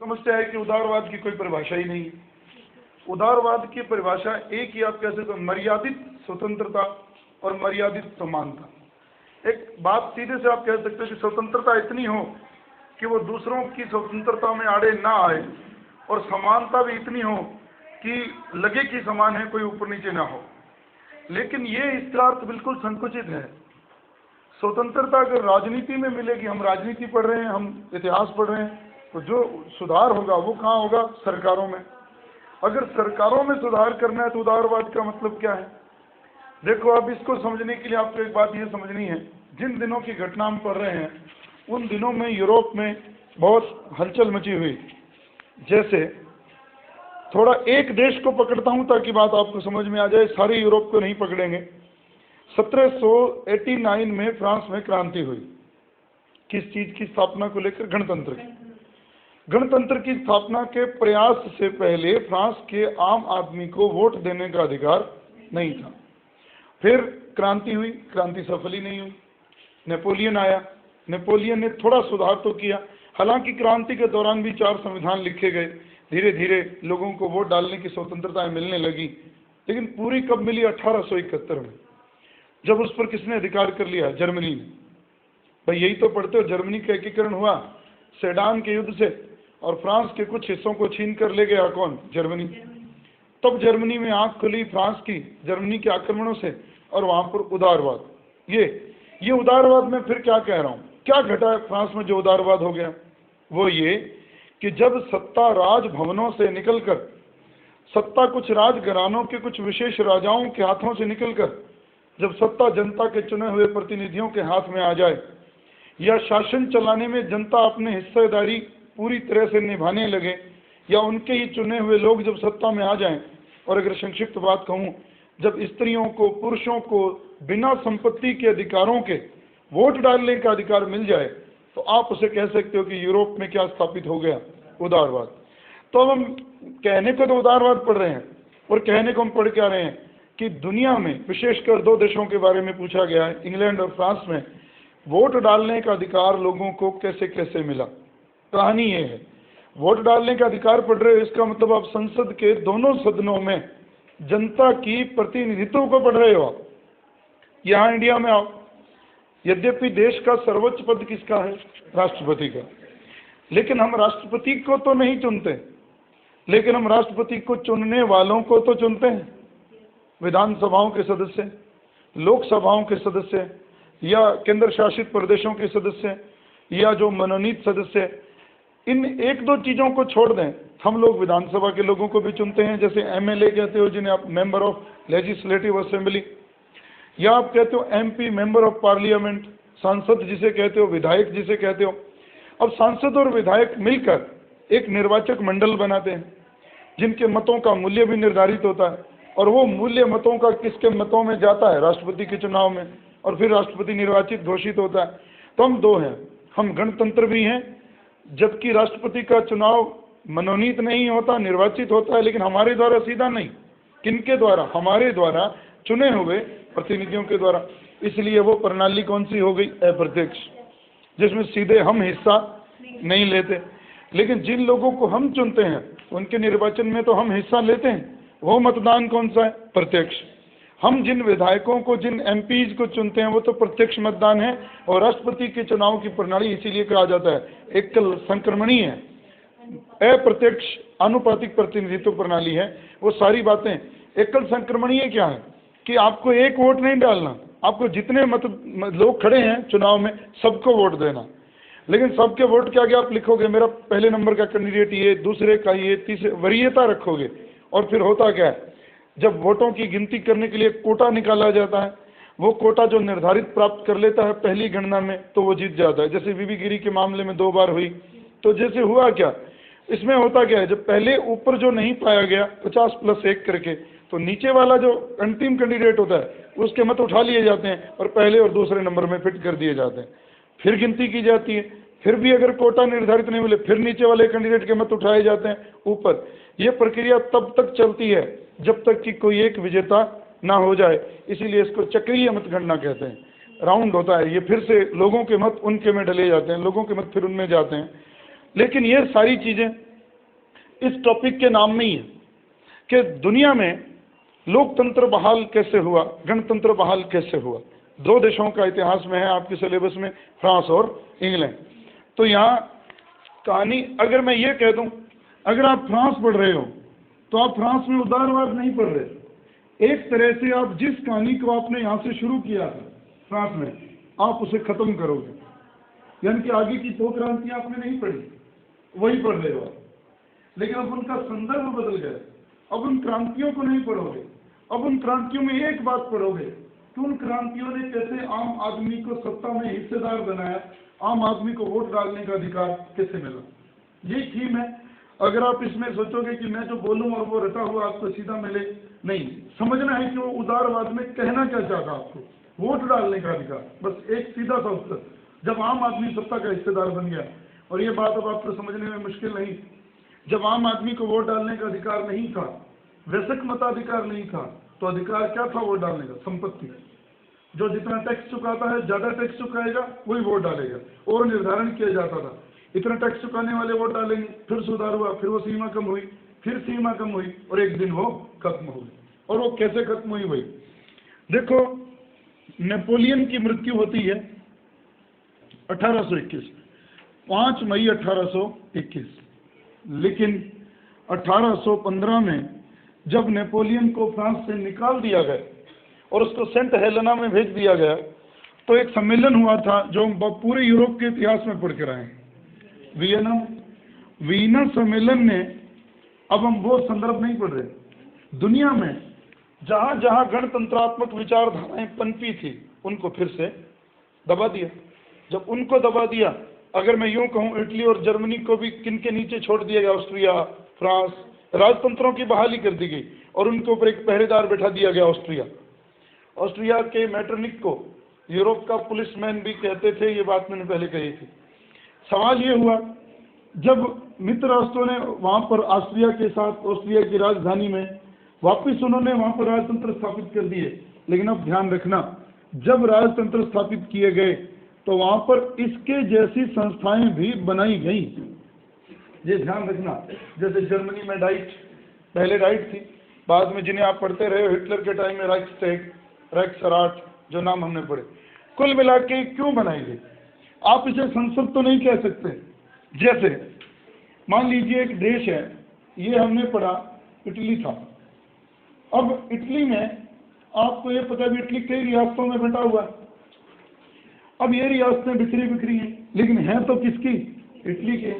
समस्या है कि उदारवाद की कोई परिभाषा ही नहीं है। उदारवाद की परिभाषा एक ही आप कह सकते हो, मर्यादित स्वतंत्रता और मर्यादित समानता। एक बात सीधे से आप कह सकते हो कि स्वतंत्रता इतनी हो कि वो दूसरों की स्वतंत्रता में आड़े ना आए, और समानता भी इतनी हो कि लगे कि समान है, कोई ऊपर नीचे ना हो। लेकिन ये इसका अर्थ बिल्कुल संकुचित है। स्वतंत्रता अगर राजनीति में मिलेगी, हम राजनीति पढ़ रहे हैं, हम इतिहास पढ़ रहे हैं, तो जो सुधार होगा वो कहाँ होगा? सरकारों में। अगर सरकारों में सुधार करना है तो उदारवाद का मतलब क्या है? देखो, अब इसको समझने के लिए आपको एक बात ये समझनी है, जिन दिनों की घटना हम पढ़ रहे हैं उन दिनों में यूरोप में बहुत हलचल मची हुई। जैसे थोड़ा एक देश को पकड़ता हूं ताकि बात आपको समझ में आ जाए, सारे यूरोप को नहीं पकड़ेंगे। 1789 में फ्रांस में क्रांति हुई। किस चीज की स्थापना को लेकर? गणतंत्र की। गणतंत्र की स्थापना के प्रयास से पहले फ्रांस के आम आदमी को वोट देने का अधिकार नहीं था। फिर क्रांति हुई, क्रांति सफल ही नहीं हुई। नेपोलियन आया, नेपोलियन ने थोड़ा सुधार तो किया। हालांकि क्रांति के दौरान भी 4 संविधान लिखे गए, धीरे धीरे लोगों को वोट डालने की स्वतंत्रता मिलने लगी। लेकिन पूरी कब मिली? 1871 में, जब उस पर किसने अधिकार कर लिया? जर्मनी ने। भाई यही तो पढ़ते हो, जर्मनी का एकीकरण हुआ सेडान के युद्ध से, और फ्रांस के कुछ हिस्सों को छीन कर ले गया कौन? जर्मनी। तब जर्मनी में आंख खुली फ्रांस की जर्मनी के आक्रमणों से, और वहां पर उदारवाद। ये उदारवाद में फिर क्या कह रहा हूं, क्या घटा फ्रांस में जो उदारवाद हो गया? वो ये कि जब सत्ता राजभवनों से निकलकर, सत्ता कुछ राजघरानों के कुछ विशेष राजाओं के हाथों से निकलकर जब सत्ता जनता के चुने हुए प्रतिनिधियों के हाथ में आ जाए, या शासन चलाने में जनता अपने हिस्सेदारी पूरी तरह से निभाने लगे, या उनके ही चुने हुए लोग जब सत्ता में आ जाएं, और अगर संक्षिप्त बात कहूं, जब स्त्रियों को, पुरुषों को बिना संपत्ति के अधिकारों के वोट डालने का अधिकार मिल जाए, तो आप उसे कह सकते हो कि यूरोप में क्या स्थापित हो गया? उदारवाद। तो अब हम कहने को तो उदारवाद पढ़ रहे हैं, और कहने को हम पढ़ क्या रहे हैं कि दुनिया में विशेषकर 2 देशों के बारे में पूछा गया है, इंग्लैंड और फ्रांस में, वोट डालने का अधिकार लोगों को कैसे कैसे मिला। कहानी ये है, वोट डालने का अधिकार पढ़ रहे हो, इसका मतलब आप संसद के दोनों सदनों में जनता की प्रतिनिधित्व को पढ़ रहे हो। यहाँ इंडिया में आओ, यद्यपि देश का सर्वोच्च पद किसका है? राष्ट्रपति का। लेकिन हम राष्ट्रपति को तो नहीं चुनते, लेकिन हम राष्ट्रपति को चुनने वालों को तो चुनते हैं। विधानसभाओं के सदस्य, लोकसभाओं के सदस्य, या केंद्र शासित प्रदेशों के सदस्य, या जो मनोनीत सदस्य, इन 1-2 चीजों को छोड़ दें, हम लोग विधानसभा के लोगों को भी चुनते हैं, जैसे एमएलए कहते हो जिन्हें आप मेंबर ऑफ लेजिस्लेटिव असेंबली, या आप कहते हो एमपी मेंबर ऑफ पार्लियामेंट, सांसद जिसे कहते हो, विधायक जिसे कहते हो। अब सांसद और विधायक मिलकर एक निर्वाचक मंडल बनाते हैं, जिनके मतों का मूल्य भी निर्धारित होता है, और वो मूल्य मतों का किसके मतों में जाता है? राष्ट्रपति के चुनाव में, और फिर राष्ट्रपति निर्वाचित घोषित होता है। तो हम 2 हैं, हम गणतंत्र भी हैं, जबकि राष्ट्रपति का चुनाव मनोनीत नहीं होता, निर्वाचित होता है, लेकिन हमारे द्वारा सीधा नहीं। किनके द्वारा? हमारे द्वारा चुने हुए प्रतिनिधियों के द्वारा। इसलिए वो प्रणाली कौन सी हो गई? अप्रत्यक्ष, जिसमें सीधे हम हिस्सा नहीं लेते। लेकिन जिन लोगों को हम चुनते हैं उनके निर्वाचन में तो हम हिस्सा लेते हैं। वो मतदान कौन सा है? प्रत्यक्ष। हम जिन विधायकों को, जिन एमपीज को चुनते हैं वो तो प्रत्यक्ष मतदान है। और राष्ट्रपति के चुनाव की प्रणाली इसीलिए कहा जाता है एकल संक्रमणीय है, अप्रत्यक्ष आनुपातिक प्रतिनिधित्व प्रणाली है। वो सारी बातें एकल संक्रमणीय क्या है कि आपको एक वोट नहीं डालना, आपको जितने लोग खड़े हैं चुनाव में सबको वोट देना। लेकिन सबके वोट के आगे आप लिखोगे मेरा पहले नंबर का कैंडिडेट ये, दूसरे का ये, तीसरे, वरीयता रखोगे। और फिर होता क्या है, जब वोटों की गिनती करने के लिए कोटा निकाला जाता है, वो कोटा जो निर्धारित प्राप्त कर लेता है पहली गणना में, तो वो जीत जाता है। जैसे बीबी गिरी के मामले में 2 बार हुई। तो जैसे हुआ क्या, इसमें होता क्या है, जब पहले ऊपर जो नहीं पाया गया 50+1 करके, तो नीचे वाला जो अंतिम कैंडिडेट होता है उसके मत उठा लिए जाते हैं और पहले और दूसरे नंबर में फिट कर दिए जाते हैं। फिर गिनती की जाती है, फिर भी अगर कोटा निर्धारित नहीं मिले फिर नीचे वाले कैंडिडेट के मत उठाए जाते हैं ऊपर। ये प्रक्रिया तब तक चलती है जब तक कि कोई एक विजेता ना हो जाए। इसीलिए इसको चक्रीय मतगणना कहते हैं, राउंड होता है ये, फिर से लोगों के मत उनके में डले जाते हैं, लोगों के मत फिर उनमें जाते हैं। लेकिन ये सारी चीज़ें इस टॉपिक के नाम में ही है कि दुनिया में लोकतंत्र बहाल कैसे हुआ, गणतंत्र बहाल कैसे हुआ। दो देशों का इतिहास में है आपके सिलेबस में, फ्रांस और इंग्लैंड। तो यहाँ कहानी, अगर मैं ये कह दूं, अगर आप फ्रांस पढ़ रहे हो तो आप फ्रांस में उदारवाद नहीं पढ़ रहे। एक तरह से आप जिस कहानी को आपने यहाँ से शुरू किया था फ्रांस में, आप उसे खत्म करोगे। यानी कि आगे की दो क्रांतियां आपने नहीं पढ़ी, वही पढ़ रहे हो आप। लेकिन अब उनका संदर्भ बदल गया। अब उन क्रांतियों को नहीं पढ़ोगे, अब उन क्रांतियों में एक बात पढ़ोगे कि उन क्रांतियों ने कैसे आम आदमी को सत्ता में हिस्सेदार बनाया, आम आदमी को वोट डालने का अधिकार कैसे मिला। यही थीम है। अगर आप इसमें सोचोगे कि मैं जो बोलूं और वो रटा हुआ आपको सीधा मिले, नहीं, समझना है कि वो उदारवाद में कहना क्या चाहता आपको, वोट डालने का अधिकार, बस एक सीधा सा उत्तर। जब आम आदमी सत्ता का हिस्सेदार बन गया, और ये बात अब आपको समझने में मुश्किल नहीं, जब आम आदमी को वोट डालने का अधिकार नहीं था, वैश्विक मताधिकार नहीं था, तो अधिकार क्या था वोट डालने का? संपत्ति। जो जितना टैक्स चुकाता है, ज्यादा टैक्स चुकाएगा, वही वोट डालेगा। और निर्धारण किया जाता था इतना टैक्स चुकाने वाले वोट डालेंगे, फिर सुधार हुआ, फिर वो सीमा कम हुई, फिर सीमा कम हुई, और एक दिन वो खत्म हो गई। और वो कैसे खत्म हुई भाई? देखो, नेपोलियन की मृत्यु होती है 1821, 5 मई 1821। लेकिन 1815 में जब नेपोलियन को फ्रांस से निकाल दिया गया और उसको सेंट हेलेना में भेज दिया गया, तो एक सम्मेलन हुआ था जो हम पूरे यूरोप के इतिहास में पढ़ कर आए, वीना सम्मेलन ने, अब हम वो संदर्भ नहीं पढ़ रहे, दुनिया में जहां जहां गणतंत्रात्मक विचारधाराएं पनपी थी उनको फिर से दबा दिया। जब उनको दबा दिया, अगर मैं यूं कहूं, इटली और जर्मनी को भी किन के नीचे छोड़ दिया गया, ऑस्ट्रिया, फ्रांस, राजतंत्रों की बहाली कर दी गई और उनके ऊपर एक पहरेदार बैठा दिया गया, ऑस्ट्रिया के मैटरनिक को यूरोप का पुलिसमैन भी कहते थे, ये बात मैंने पहले कही थी। सवाल ये हुआ, जब मित्र राष्ट्रों ने वहां पर ऑस्ट्रिया के साथ, ऑस्ट्रिया की राजधानी में वापिस उन्होंने वहां पर राजतंत्र स्थापित कर दिए। लेकिन अब ध्यान रखना, जब राजतंत्र स्थापित किए गए तो वहां पर इसके जैसी संस्थाएं भी बनाई गई। ये ध्यान रखना, जैसे जर्मनी में डाइट, पहले डाइट थी, बाद में जिन्हें आप पढ़ते रहे हो, हिटलर के टाइम में राइक्सटैग, रेक्सराट, जो नाम हमने पढ़े। कुल मिला के क्यों बनाई गई? आप इसे संसद तो नहीं कह सकते। जैसे मान लीजिए एक देश है, ये हमने पढ़ा इटली था। अब इटली में आपको ये पता भी, इटली कई रियासतों में बंटा हुआ है। अब ये रियासतें बिखरी बिखरी हैं, लेकिन हैं तो किसकी? इटली के।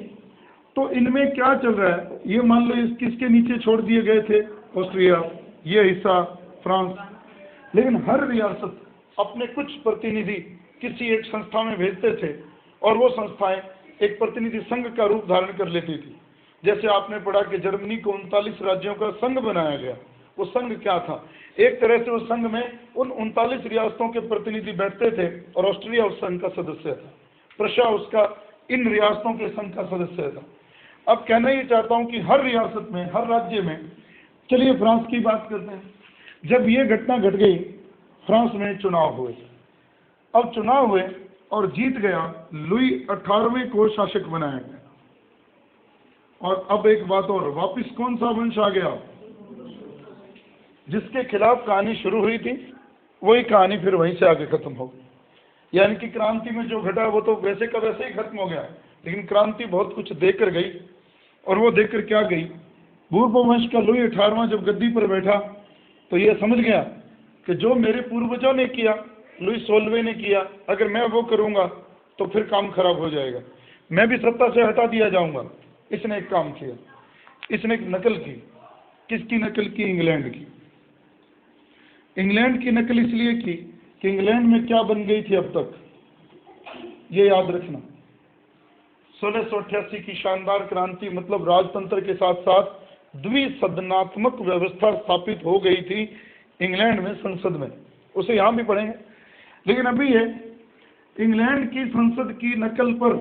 तो इनमें क्या चल रहा है, ये मान लो इस किसके नीचे छोड़ दिए गए थे? ऑस्ट्रिया, ये हिस्सा फ्रांस। लेकिन हर रियासत अपने कुछ प्रतिनिधि किसी एक संस्था में भेजते थे और वो संस्थाएं एक प्रतिनिधि संघ का रूप धारण कर लेती थी। जैसे आपने पढ़ा कि जर्मनी को 39 राज्यों का संघ बनाया गया। वो संघ क्या था? एक तरह से उस संघ में उन 39 रियासतों के प्रतिनिधि बैठते थे और ऑस्ट्रिया उस संघ का सदस्य था, प्रशा उसका इन रियासतों के संघ का सदस्य था। अब कहना ये चाहता हूं कि हर रियासत में, हर राज्य में, चलिए फ्रांस की बात करते हैं, जब ये घटना घट गई, फ्रांस में चुनाव हुए। अब चुनाव हुए और जीत गया, लुई 18वें को शासक बनाया गया। और अब एक बात और, वापिस कौन सा वंश आ गया? जिसके खिलाफ कहानी शुरू हुई थी वही कहानी फिर वहीं से आगे खत्म हो गई। यानी कि क्रांति में जो घटा वो तो वैसे का वैसे ही खत्म हो गया, लेकिन क्रांति बहुत कुछ देकर गई। और वो देकर क्या गई? पूर्ववंश का लुई 18वां जब गद्दी पर बैठा तो ये समझ गया कि जो मेरे पूर्वजों ने किया, लुई 16वें ने किया, अगर मैं वो करूंगा तो फिर काम खराब हो जाएगा, मैं भी सत्ता से हटा दिया जाऊंगा। इसने एक काम किया, इसने एक नकल की। किसकी नकल की? इंग्लैंड की। इंग्लैंड की नकल इसलिए की कि इंग्लैंड में क्या बन गई थी अब तक, ये याद रखना। 1688 की शानदार क्रांति, मतलब राजतंत्र के साथ साथ द्विसदनात्मक व्यवस्था स्थापित हो गई थी इंग्लैंड में, संसद में। उसे यहाँ भी पढ़ेंगे, लेकिन अभी है इंग्लैंड की संसद की नकल पर,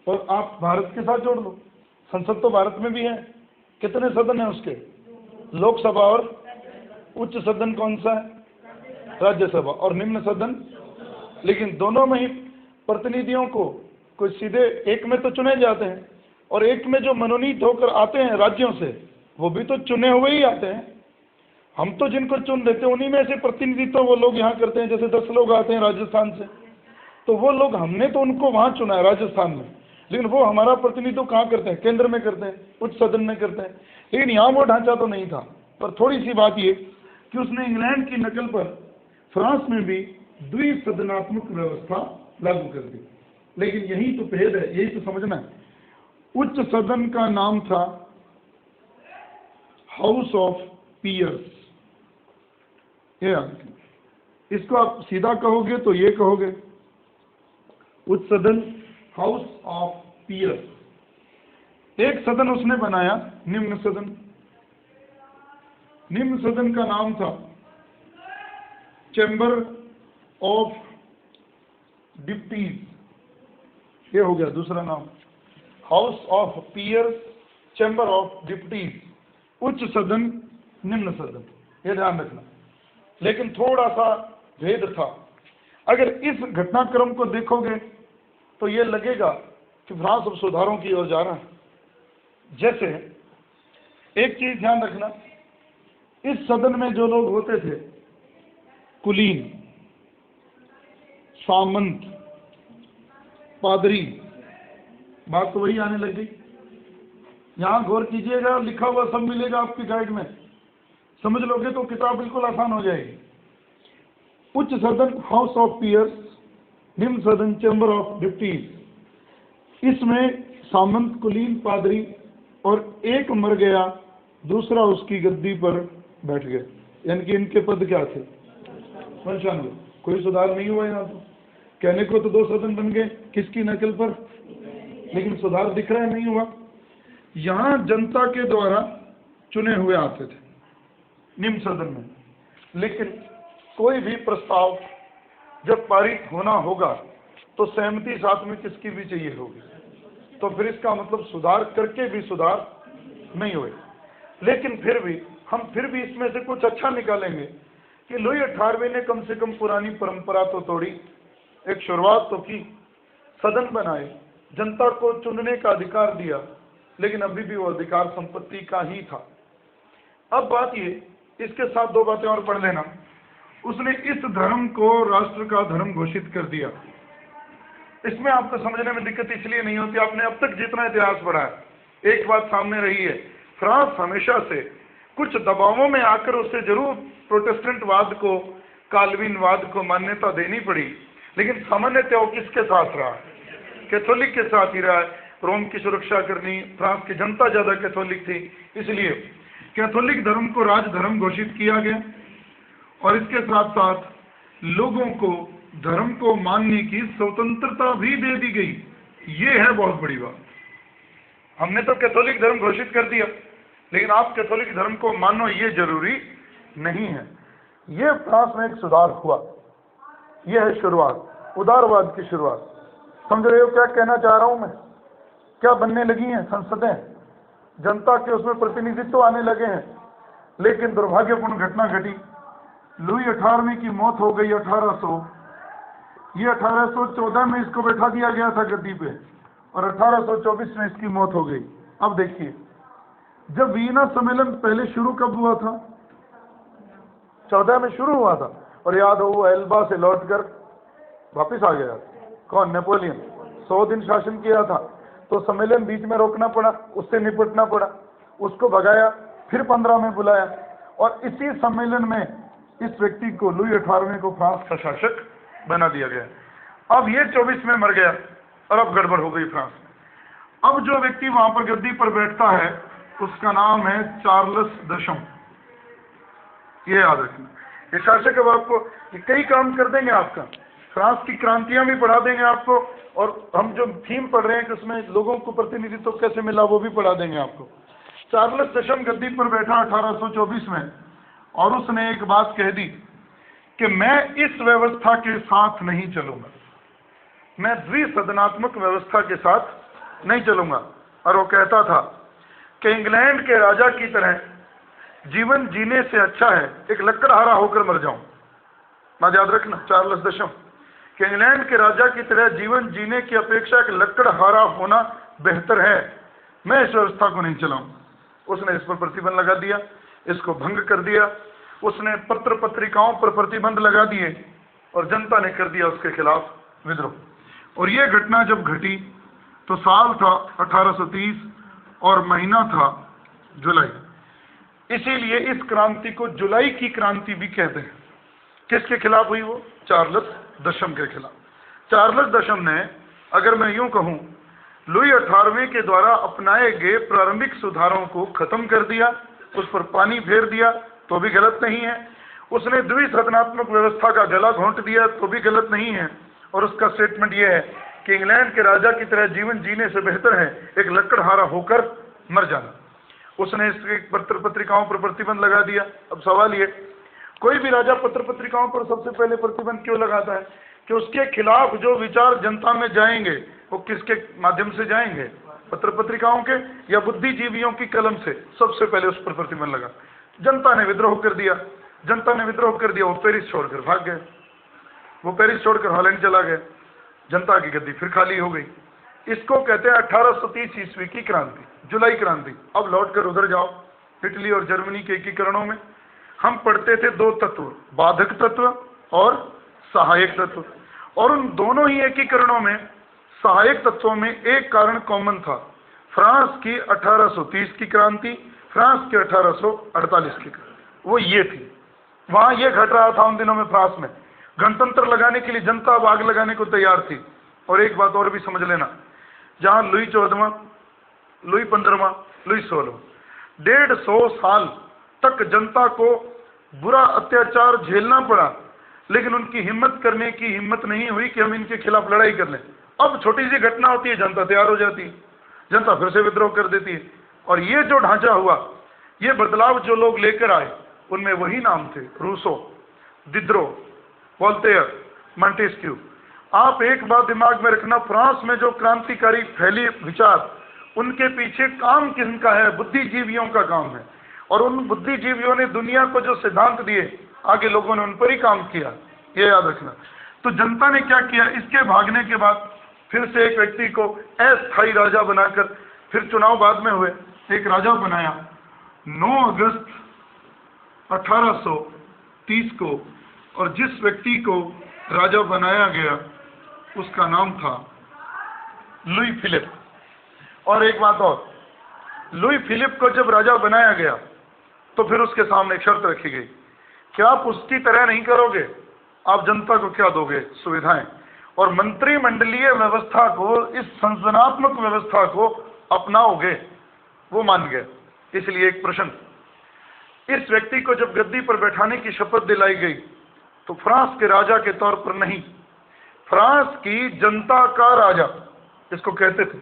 और आप भारत के साथ जोड़ लो, संसद तो भारत में भी है। कितने सदन है उसके? लोकसभा और उच्च सदन कौन सा है? राज्यसभा। और निम्न सदन, लेकिन दोनों में ही प्रतिनिधियों को कोई सीधे एक में तो चुने जाते हैं, और एक में जो मनोनीत होकर आते हैं राज्यों से, वो भी तो चुने हुए ही आते हैं। हम तो जिनको चुन देते हैं उन्हीं में से प्रतिनिधित्व वो लोग यहाँ करते हैं। जैसे 10 लोग आते हैं राजस्थान से, तो वो लोग, हमने तो उनको वहाँ चुना है राजस्थान में, लेकिन वो हमारा प्रतिनिधित्व कहाँ करते हैं? केंद्र में करते हैं, उच्च सदन में करते हैं। लेकिन यहाँ वो ढांचा तो नहीं था। पर थोड़ी सी बात ये कि उसने इंग्लैंड की नकल पर फ्रांस में भी द्विसदनात्मक व्यवस्था लागू कर दी। लेकिन यही तो भेद है, यही तो समझना है। उच्च सदन का नाम था हाउस ऑफ पीयर्स। ये इसको आप सीधा कहोगे तो ये कहोगे, उच्च सदन, हाउस ऑफ पीयर्स। एक सदन उसने बनाया, निम्न सदन। निम्न सदन का नाम था चैम्बर ऑफ डिप्टीज। ये हो गया दूसरा नाम, house of peers, chamber of deputies. उच्च सदन, निम्न सदन, ये ध्यान रखना। लेकिन थोड़ा सा भेद था। अगर इस घटनाक्रम को देखोगे तो ये लगेगा कि फ्रांस अब सुधारों की ओर जा रहा है। जैसे एक चीज ध्यान रखना, इस सदन में जो लोग होते थे, कुलीन, सामंत, पादरी, बात तो वही आने लग गई। यहां गौर कीजिएगा, लिखा हुआ सब मिलेगा आपकी गाइड में, समझ लोगे तो किताब बिल्कुल आसान हो जाएगी। उच्च सदन हाउस ऑफ पीयर्स, निम्न सदन चैम्बर ऑफ डिप्टीज। इसमें सामंत, कुलीन, पादरी और एक मर गया, दूसरा उसकी गद्दी पर बैठ गया। यानी कि इनके पद क्या थे? वंशानुगत। कोई सुधार नहीं हुआ यहाँ तो। कहने को तो 2 सदन बन गए, किसकी नकल पर? लेकिन सुधार दिख रहा है नहीं हुआ। यहाँ जनता के द्वारा चुने हुए आते थे निम्न सदन में, लेकिन कोई भी प्रस्ताव जब पारित होना होगा तो सहमति साथ में किसकी भी चाहिए होगी। तो फिर इसका मतलब सुधार करके भी सुधार नहीं हुए। लेकिन फिर भी हम इसमें से कुछ अच्छा निकालेंगे कि लुई 18वें ने कम से कम पुरानी परंपरा तो तोड़ी, एक शुरुआत तो की, सदन बनाए, जनता को चुनने का अधिकार दिया, लेकिन अभी भी वो अधिकार संपत्ति का ही था। अब बात ये, इसके साथ 2 बातें और पढ़ लेना। उसने इस धर्म को राष्ट्र का धर्म घोषित कर दिया। इसमें आपको समझने में दिक्कत इसलिए नहीं होती, आपने अब तक जितना इतिहास पढ़ा है, एक बात सामने रही है, फ्रांस हमेशा से कुछ दबावों में आकर उसे जरूर प्रोटेस्टेंटवाद को, काल्विनवाद को मान्यता देनी पड़ी, लेकिन सामान्यतः वो किसके साथ रहा? कैथोलिक के साथ ही रहा है। रोम की सुरक्षा करनी, फ्रांस की जनता ज्यादा कैथोलिक थी, इसलिए कैथोलिक धर्म को राजधर्म घोषित किया गया और इसके साथ साथ लोगों को धर्म को मानने की स्वतंत्रता भी दे दी गई। ये है बहुत बड़ी बात। हमने तो कैथोलिक धर्म घोषित कर दिया, लेकिन आप कैथोलिक धर्म को मानो ये जरूरी नहीं है। ये फ्रांस में एक सुधार हुआ। ये है शुरुआत, उदारवाद की शुरुआत। समझ रहे हो क्या कहना चाह रहा हूं मैं? क्या बनने लगी हैं संसदें, जनता के उसमें प्रतिनिधित्व आने लगे हैं। लेकिन दुर्भाग्यपूर्ण घटना घटी, लुई 18वें की मौत हो गई 1800। ये 1814 में इसको बैठा दिया गया था गद्दी पे और 1824 में इसकी मौत हो गई। अब देखिए, जब वीना सम्मेलन पहले शुरू कब हुआ था? 14 में शुरू हुआ था। और याद हो, वो एल्बा से लौटकर वापस आ गया। कौन? नेपोलियन। 100 दिन शासन किया था, तो सम्मेलन बीच में रोकना पड़ा, उससे निपटना पड़ा, उसको भगाया, फिर 15 में बुलाया और इसी सम्मेलन में इस व्यक्ति को, लुई 18वें को, फ्रांस का शासक बना दिया गया। अब ये 24 में मर गया और अब गड़बड़ हो गई फ्रांस में। अब जो व्यक्ति वहां पर गद्दी पर बैठता है उसका नाम है चार्ल्स दशम। ये याद रखना। ये शासक अब आपको कई काम कर देंगे आपका, फ्रांस की क्रांतियां भी पढ़ा देंगे आपको, और हम जो थीम पढ़ रहे हैं कि उसमें लोगों को प्रतिनिधित्व कैसे मिला वो भी पढ़ा देंगे आपको। चार्ल्स दशम गद्दी पर बैठा 1824 में और उसने एक बात कह दी कि मैं इस व्यवस्था के साथ नहीं चलूंगा, मैं द्विसदनात्मक व्यवस्था के साथ नहीं चलूंगा। और वो कहता था कि इंग्लैंड के राजा की तरह जीवन जीने से अच्छा है एक लकड़हारा होकर मर जाऊं। बात याद रखना, चार्ल्स दशम, कि इंग्लैंड के राजा की तरह जीवन जीने की अपेक्षा एक लकड़हारा होना बेहतर है। मैं इस व्यवस्था को नहीं चलाऊंगा। उसने इस पर प्रतिबंध लगा दिया, इसको भंग कर दिया। उसने पत्र पत्रिकाओं पर प्रतिबंध लगा दिए और जनता ने कर दिया उसके खिलाफ विद्रोह। और यह घटना जब घटी तो साल था 1830 और महीना था जुलाई। इसीलिए इस क्रांति को जुलाई की क्रांति भी कहते हैं। किसके खिलाफ हुई वो? चार्ल्स दशम के खिलाफ। चार्ल्स दशम ने, अगर मैं यूं कहूं, लुई 18वें के द्वारा अपनाए गए प्रारंभिक सुधारों को खत्म कर दिया, उस पर पानी फेर दिया तो भी गलत नहीं है। उसने द्विसदनात्मक व्यवस्था का गला घोंट दिया तो भी गलत नहीं है। और उसका स्टेटमेंट यह है कि इंग्लैंड के राजा की तरह जीवन जीने से बेहतर है एक लकड़हारा होकर मर जाना। उसने इसके पत्र पत्रिकाओं पर प्रतिबंध लगा दिया। अब सवाल ये, कोई भी राजा पत्र पत्रिकाओं पर सबसे पहले प्रतिबंध क्यों लगाता है? कि उसके खिलाफ जो विचार जनता में जाएंगे वो किसके माध्यम से जाएंगे? पत्र पत्रिकाओं के या बुद्धिजीवियों की कलम से? सबसे पहले उस पर प्रतिबंध लगा। जनता ने विद्रोह कर दिया। जनता ने विद्रोह कर दिया, वो पेरिस छोड़कर भाग गए। वो पेरिस छोड़कर हॉलैंड चला गया। जनता की गद्दी फिर खाली हो गई। इसको कहते हैं 1830 ईस्वी की क्रांति, जुलाई क्रांति। अब लौटकर उधर जाओ, इटली और जर्मनी के एकीकरणों में हम पढ़ते थे दो तत्व, बाधक तत्व और सहायक तत्व। और उन दोनों ही एकीकरणों में, सहायक तत्वों में एक कारण कॉमन था, फ्रांस की 1830 की क्रांति, फ्रांस के 1848 की क्रांति। वो ये थी। वहां ये घट रहा था उन दिनों में फ्रांस में। गणतंत्र लगाने के लिए जनता अब आग लगाने को तैयार थी। और एक बात और भी समझ लेना, जहां लुई 14वां, लुई 15वां, लुई 16वां 150 साल तक जनता को बुरा अत्याचार झेलना पड़ा, लेकिन उनकी हिम्मत करने की हिम्मत नहीं हुई कि हम इनके खिलाफ लड़ाई कर लें। अब छोटी सी घटना होती है, जनता तैयार हो जाती है, जनता फिर से विद्रोह कर देती है। और ये जो ढांचा हुआ, ये बदलाव जो लोग लेकर आए, उनमें वही नाम थे, रूसो, दिद्रो, वोल्टेयर, मॉन्टेस्क्यू। आप एक बात दिमाग में रखना, फ्रांस में जो क्रांतिकारी फैली विचार, उनके पीछे काम किसका है? बुद्धिजीवियों का काम है। और उन बुद्धिजीवियों ने दुनिया को जो सिद्धांत दिए, आगे लोगों ने उन पर ही काम किया, ये याद रखना। तो जनता ने क्या किया? इसके भागने के बाद फिर से एक व्यक्ति को अस्थायी राजा बनाकर, फिर चुनाव बाद में हुए, एक राजा बनाया 9 अगस्त 1830 को। और जिस व्यक्ति को राजा बनाया गया उसका नाम था लुई फिलिप। और एक बात और, लुई फिलिप को जब राजा बनाया गया तो फिर उसके सामने एक शर्त रखी गई कि आप उसकी तरह नहीं करोगे, आप जनता को क्या दोगे? सुविधाएं। और मंत्रिमंडलीय व्यवस्था को, इस संसदनात्मक व्यवस्था को अपनाओगे? वो मान गए। इसलिए एक प्रश्न, इस व्यक्ति को जब गद्दी पर बैठाने की शपथ दिलाई गई तो फ्रांस के राजा के तौर पर नहीं, फ्रांस की जनता का राजा इसको कहते थे,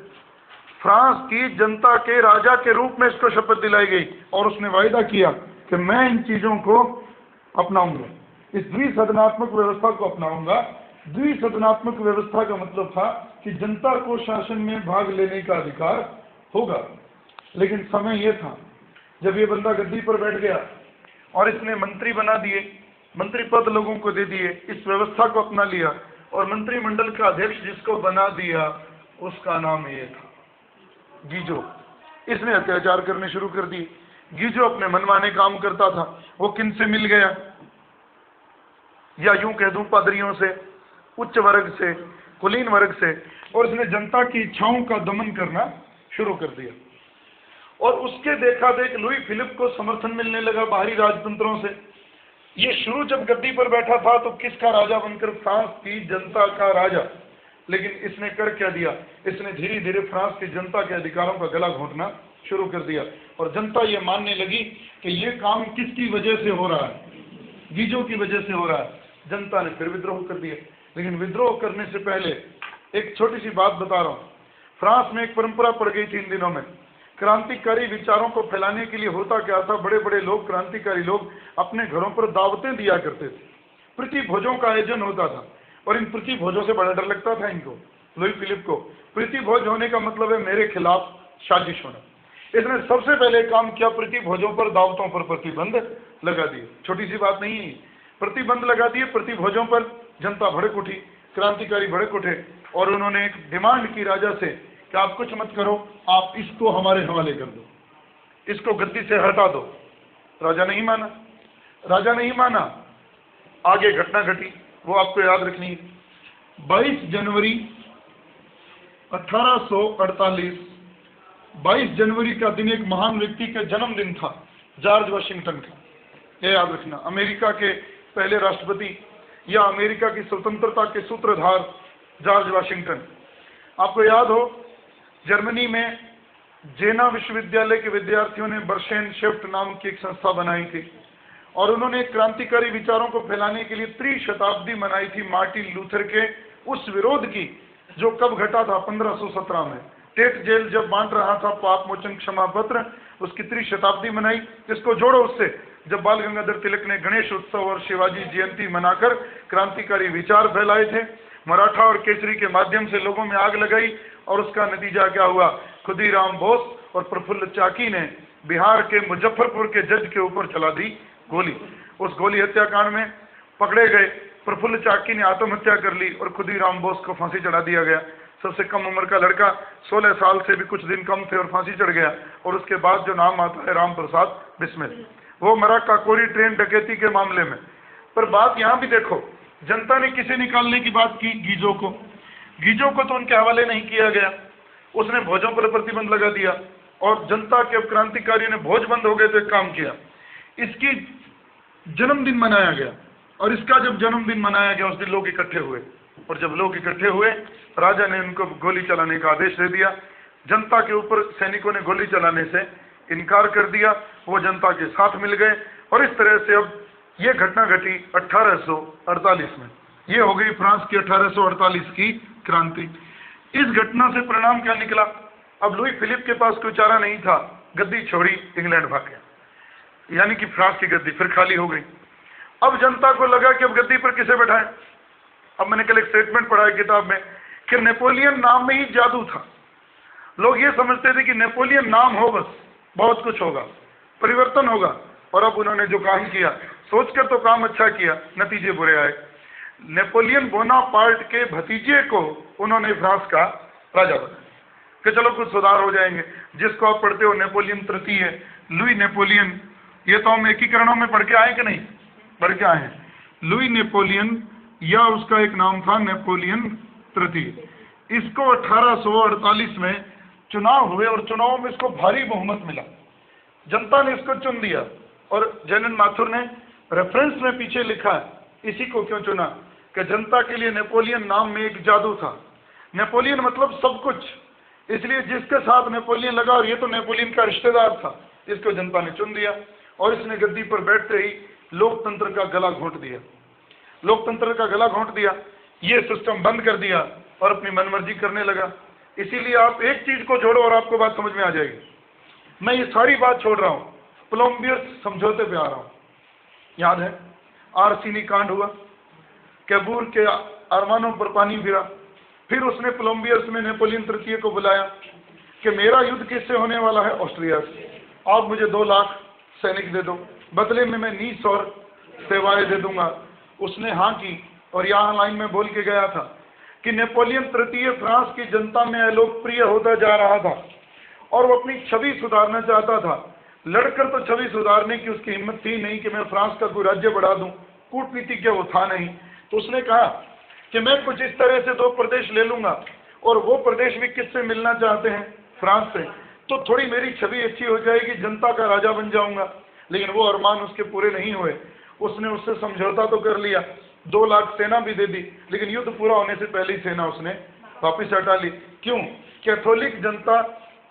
फ्रांस की जनता के राजा के रूप में इसको शपथ दिलाई गई। और उसने वायदा किया कि मैं इन चीजों को अपनाऊंगा, इस द्विसदनात्मक व्यवस्था को अपनाऊंगा। द्विसदनात्मक व्यवस्था का मतलब था कि जनता को शासन में भाग लेने का अधिकार होगा। लेकिन समय यह था जब ये बंदा गद्दी पर बैठ गया और इसने मंत्री बना दिए, मंत्री पद लोगों को दे दिए, इस व्यवस्था को अपना लिया। और मंत्रिमंडल का अध्यक्ष जिसको बना दिया उसका नाम ये था गीजो। इसने अत्याचार करने शुरू कर दिए। गीजो अपने मनमाने काम करता था। वो किन से मिल गया? या यूं कह दूं, पादरियों से, उच्च वर्ग से, कुलीन वर्ग से। और इसने जनता की इच्छाओं का दमन करना शुरू कर दिया। और उसके देखा देख लुई फिलिप को समर्थन मिलने लगा बाहरी राजतंत्रों से। ये शुरू जब गद्दी पर बैठा था तो किसका राजा बनकर? फ्रांस की जनता का राजा। लेकिन इसने कर क्या दिया? इसने धीरे धीरे फ्रांस की जनता के अधिकारों का गला घोंटना शुरू कर दिया। और जनता ये मानने लगी कि ये काम किसकी वजह से हो रहा है? गीजो की वजह से हो रहा है। जनता ने फिर विद्रोह कर दिया। लेकिन विद्रोह करने से पहले एक छोटी सी बात बता रहा हूँ। फ्रांस में एक परंपरा पड़ गई थी इन दिनों में, क्रांतिकारी विचारों को फैलाने के लिए होता क्या था, बड़े बड़े लोग, क्रांतिकारी लोग अपने घरों पर दावतें दिया करते थे। प्रीति भोजों का आयोजन होता था और इन प्रीति भोजों से बड़ा डर लगता था इनको, लुई फिलिप को। प्रीति भोज होने का मतलब है मेरे खिलाफ साजिश होना। इसने सबसे पहले काम किया, प्रीति भोजों पर, दावतों पर प्रतिबंध लगा दिए। छोटी सी बात नहीं है, प्रतिबंध लगा दिए प्रीति भोजों पर। जनता भड़क उठी, क्रांतिकारी भड़क उठे और उन्होंने एक डिमांड की राजा से कि आप कुछ मत करो, आप इसको हमारे हवाले कर दो, इसको गद्दी से हटा दो। राजा नहीं माना, राजा नहीं माना। आगे घटना घटी, वो आपको याद रखनी है। 22 जनवरी 1848, 22 जनवरी का दिन एक महान व्यक्ति का जन्मदिन था, जॉर्ज वाशिंगटन का। ये याद रखना, अमेरिका के पहले राष्ट्रपति या अमेरिका की स्वतंत्रता के सूत्रधार जॉर्ज वाशिंगटन। आपको याद हो, जर्मनी में जेना विश्वविद्यालय के विद्यार्थियों ने बर्शेन शेफ्ट नाम की एक संस्था बनाई थी और उन्होंने क्रांतिकारी विचारों को फैलाने के लिए त्रिशताब्दी मनाई थी मार्टिन लूथर के उस विरोध की जो कब घटा था 1517 में। टेट जेल जब बांट रहा था पाप मोचन क्षमा पत्र, उसकी त्रिशताब्दी मनाई। इसको जोड़ो उससे जब बाल गंगाधर तिलक ने गणेश उत्सव और शिवाजी जयंती मनाकर क्रांतिकारी विचार फैलाए थे, मराठा और केसरी के माध्यम से लोगों में आग लगाई, और उसका नतीजा क्या हुआ? खुदीराम बोस और प्रफुल्ल चाकी ने बिहार के मुजफ्फरपुर के जज के ऊपर चला दी गोली। उस गोली हत्याकांड में पकड़े गए प्रफुल्ल चाकी ने आत्महत्या कर ली और खुदीराम बोस को फांसी चढ़ा दिया गया। सबसे कम उम्र का लड़का 16 साल से भी कुछ दिन कम थे और फांसी चढ़ गया। और उसके बाद जो नाम आता है राम प्रसाद बिस्मिल, वो मरा काकोरी ट्रेन डकैती के मामले में। पर बात यहाँ भी देखो, जनता ने किसे निकालने की बात की? गीजो को। गीजो को तो उनके हवाले नहीं किया गया, उसने भोजों पर प्रतिबंध लगा दिया और जनता के क्रांतिकारियों ने भोज बंद हो गए तो एक काम किया, इसकी जन्मदिन मनाया गया। और इसका जब जन्मदिन मनाया गया उस दिन लोग इकट्ठे हुए, और जब लोग इकट्ठे हुए राजा ने उनको गोली चलाने का आदेश दे दिया। जनता के ऊपर सैनिकों ने गोली चलाने से इनकार कर दिया, वो जनता के साथ मिल गए और इस तरह से अब ये घटना घटी 1848 में। ये हो गई फ्रांस की 1848 की क्रांति। इस घटना से परिणाम क्या निकला? अब लुई फिलिप के पास कोई चारा नहीं था, गद्दी छोड़ी इंग्लैंड भाग गया, यानी कि फ्रांस की गद्दी फिर खाली हो गई। अब जनता को लगा कि अब गद्दी पर किसे बैठाएं। अब मैंने कल एक स्टेटमेंट पढ़ा है किताब में कि नेपोलियन नाम में ही जादू था। लोग ये समझते थे कि नेपोलियन नाम हो बस बहुत कुछ होगा, परिवर्तन होगा। और अब उन्होंने जो काम किया, सोचकर तो काम अच्छा किया, नतीजे बुरे आए। नेपोलियन बोनापार्ट के भतीजे को उन्होंने फ्रांस का राजा बनाया कि चलो कुछ सुधार हो जाएंगे। जिसको आप पढ़ते हो नेपोलियन तृतीय, लुई नेपोलियन, ये तो हम एकीकरणों में पढ़ के आए कि नहीं? पढ़ के आए हैं। लुई नेपोलियन या उसका एक नाम था नेपोलियन तृतीय। इसको 1848 में चुनाव हुए और चुनाव में इसको भारी बहुमत मिला, जनता ने इसको चुन दिया। और जेनन माथुर ने रेफरेंस में पीछे लिखा है इसी को क्यों चुना, कि जनता के लिए नेपोलियन नाम में एक जादू था। नेपोलियन मतलब सब कुछ, इसलिए जिसके साथ नेपोलियन लगा, और ये तो नेपोलियन का रिश्तेदार था, इसको जनता ने चुन दिया और इसने गद्दी पर बैठते ही लोकतंत्र का गला घोंट दिया। लोकतंत्र का गला घोंट दिया, ये सिस्टम बंद कर दिया और अपनी मनमर्जी करने लगा। इसीलिए आप एक चीज को जोड़ो और आपको बात समझ में आ जाएगी। मैं ये सारी बात छोड़ रहा हूँ, कोलंबियस समझौते पे आ रहा हूँ। याद है आरसीनी कांड हुआ, कैबूल के अरमानों पर पानी फिरा। फिर उसने कोलंबियस में नेपोलियन तृतीय को बुलाया कि मेरा युद्ध किससे होने वाला है? ऑस्ट्रिया से। आप मुझे 2 लाख सैनिक दे दो, बदले में मैं नीस और सेवाएं दे दूंगा। उसने हाँ की और यहाँ लाइन में बोल के गया था कि नेपोलियन तृतीय फ्रांस की जनता में अलोकप्रिय होता जा रहा था और वो अपनी छवि सुधारना चाहता था। लड़कर तो छवि सुधारने की उसकी हिम्मत थी नहीं कि मैं फ्रांस का कोई राज्य बढ़ा दूं, कूटनीतिज्ञ वो था नहीं। तो उसने कहा कि मैं कुछ इस तरह से 2 प्रदेश ले लूंगा और वो प्रदेश भी किससे मिलना चाहते हैं? फ्रांस से। तो थोड़ी मेरी छवि अच्छी हो जाएगी, जनता का राजा बन जाऊंगा। लेकिन वो अरमान उसके पूरे नहीं हुए। उसने उससे समझौता तो कर लिया, 2 लाख सेना भी दे दी, लेकिन युद्ध पूरा होने से पहले ही सेना उसने वापिस हटा ली। क्यों? कैथोलिक जनता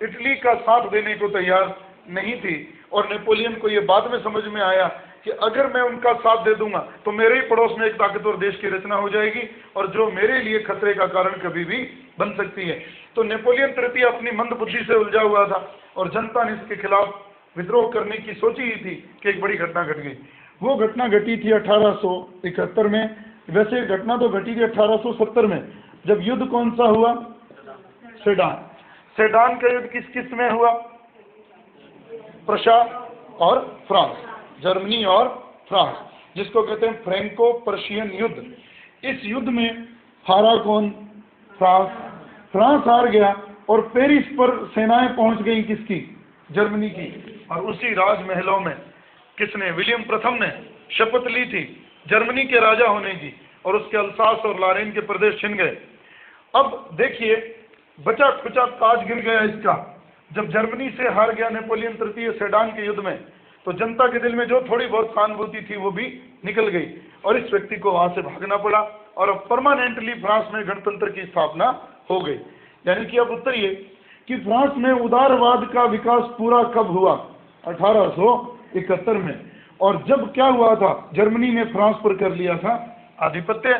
इटली का साथ देने को तैयार नहीं थी और नेपोलियन को यह बाद में समझ में आया कि अगर मैं उनका साथ दे दूंगा तो मेरे ही पड़ोस में एक ताकतवर देश की रचना हो जाएगी और जो मेरे लिए खतरे का कारण कभी भी बन सकती है। तो नेपोलियन तृतीय अपनी मंद बुद्धि से उलझा हुआ था और जनता ने इसके खिलाफ विद्रोह करने की सोची ही थी कि एक बड़ी घटना घट गई। वो घटना घटी थी 1871 में। वैसे घटना तो घटी थी 1870 में, जब युद्ध कौन सा हुआ? सेडान। सेडान का युद्ध किस किस में हुआ? प्रशा और फ्रांस, जर्मनी और फ्रांस, जिसको कहते हैं फ्रैंको पर्शियन युद्ध। इस युद्ध में हारा कौन? फ्रांस। फ्रांस हार गया और पेरिस पर सेनाएं पहुंच गई किसकी, जर्मनी की। और उसी राजमहलों में किसने, विलियम प्रथम ने शपथ ली थी जर्मनी के राजा होने की, और उसके अल्सास और लॉरेन के प्रदेश छिन गए। अब देखिए बचा खुचा ताज गिर गया इसका। जब जर्मनी से हार गया नेपोलियन तृतीय सेडान के युद्ध में, तो जनता के दिल में जो थोड़ी बहुत सहानुभूति थी वो भी निकल गई, और इस व्यक्ति को वहां से भागना पड़ा, और अब परमानेंटली फ्रांस में गणतंत्र की स्थापना हो गई। यानी कि अब उत्तरिए कि फ्रांस में उदारवाद का विकास पूरा कब हुआ, 1871 में। और जब क्या हुआ था, जर्मनी ने फ्रांस पर कर लिया था आधिपत्य,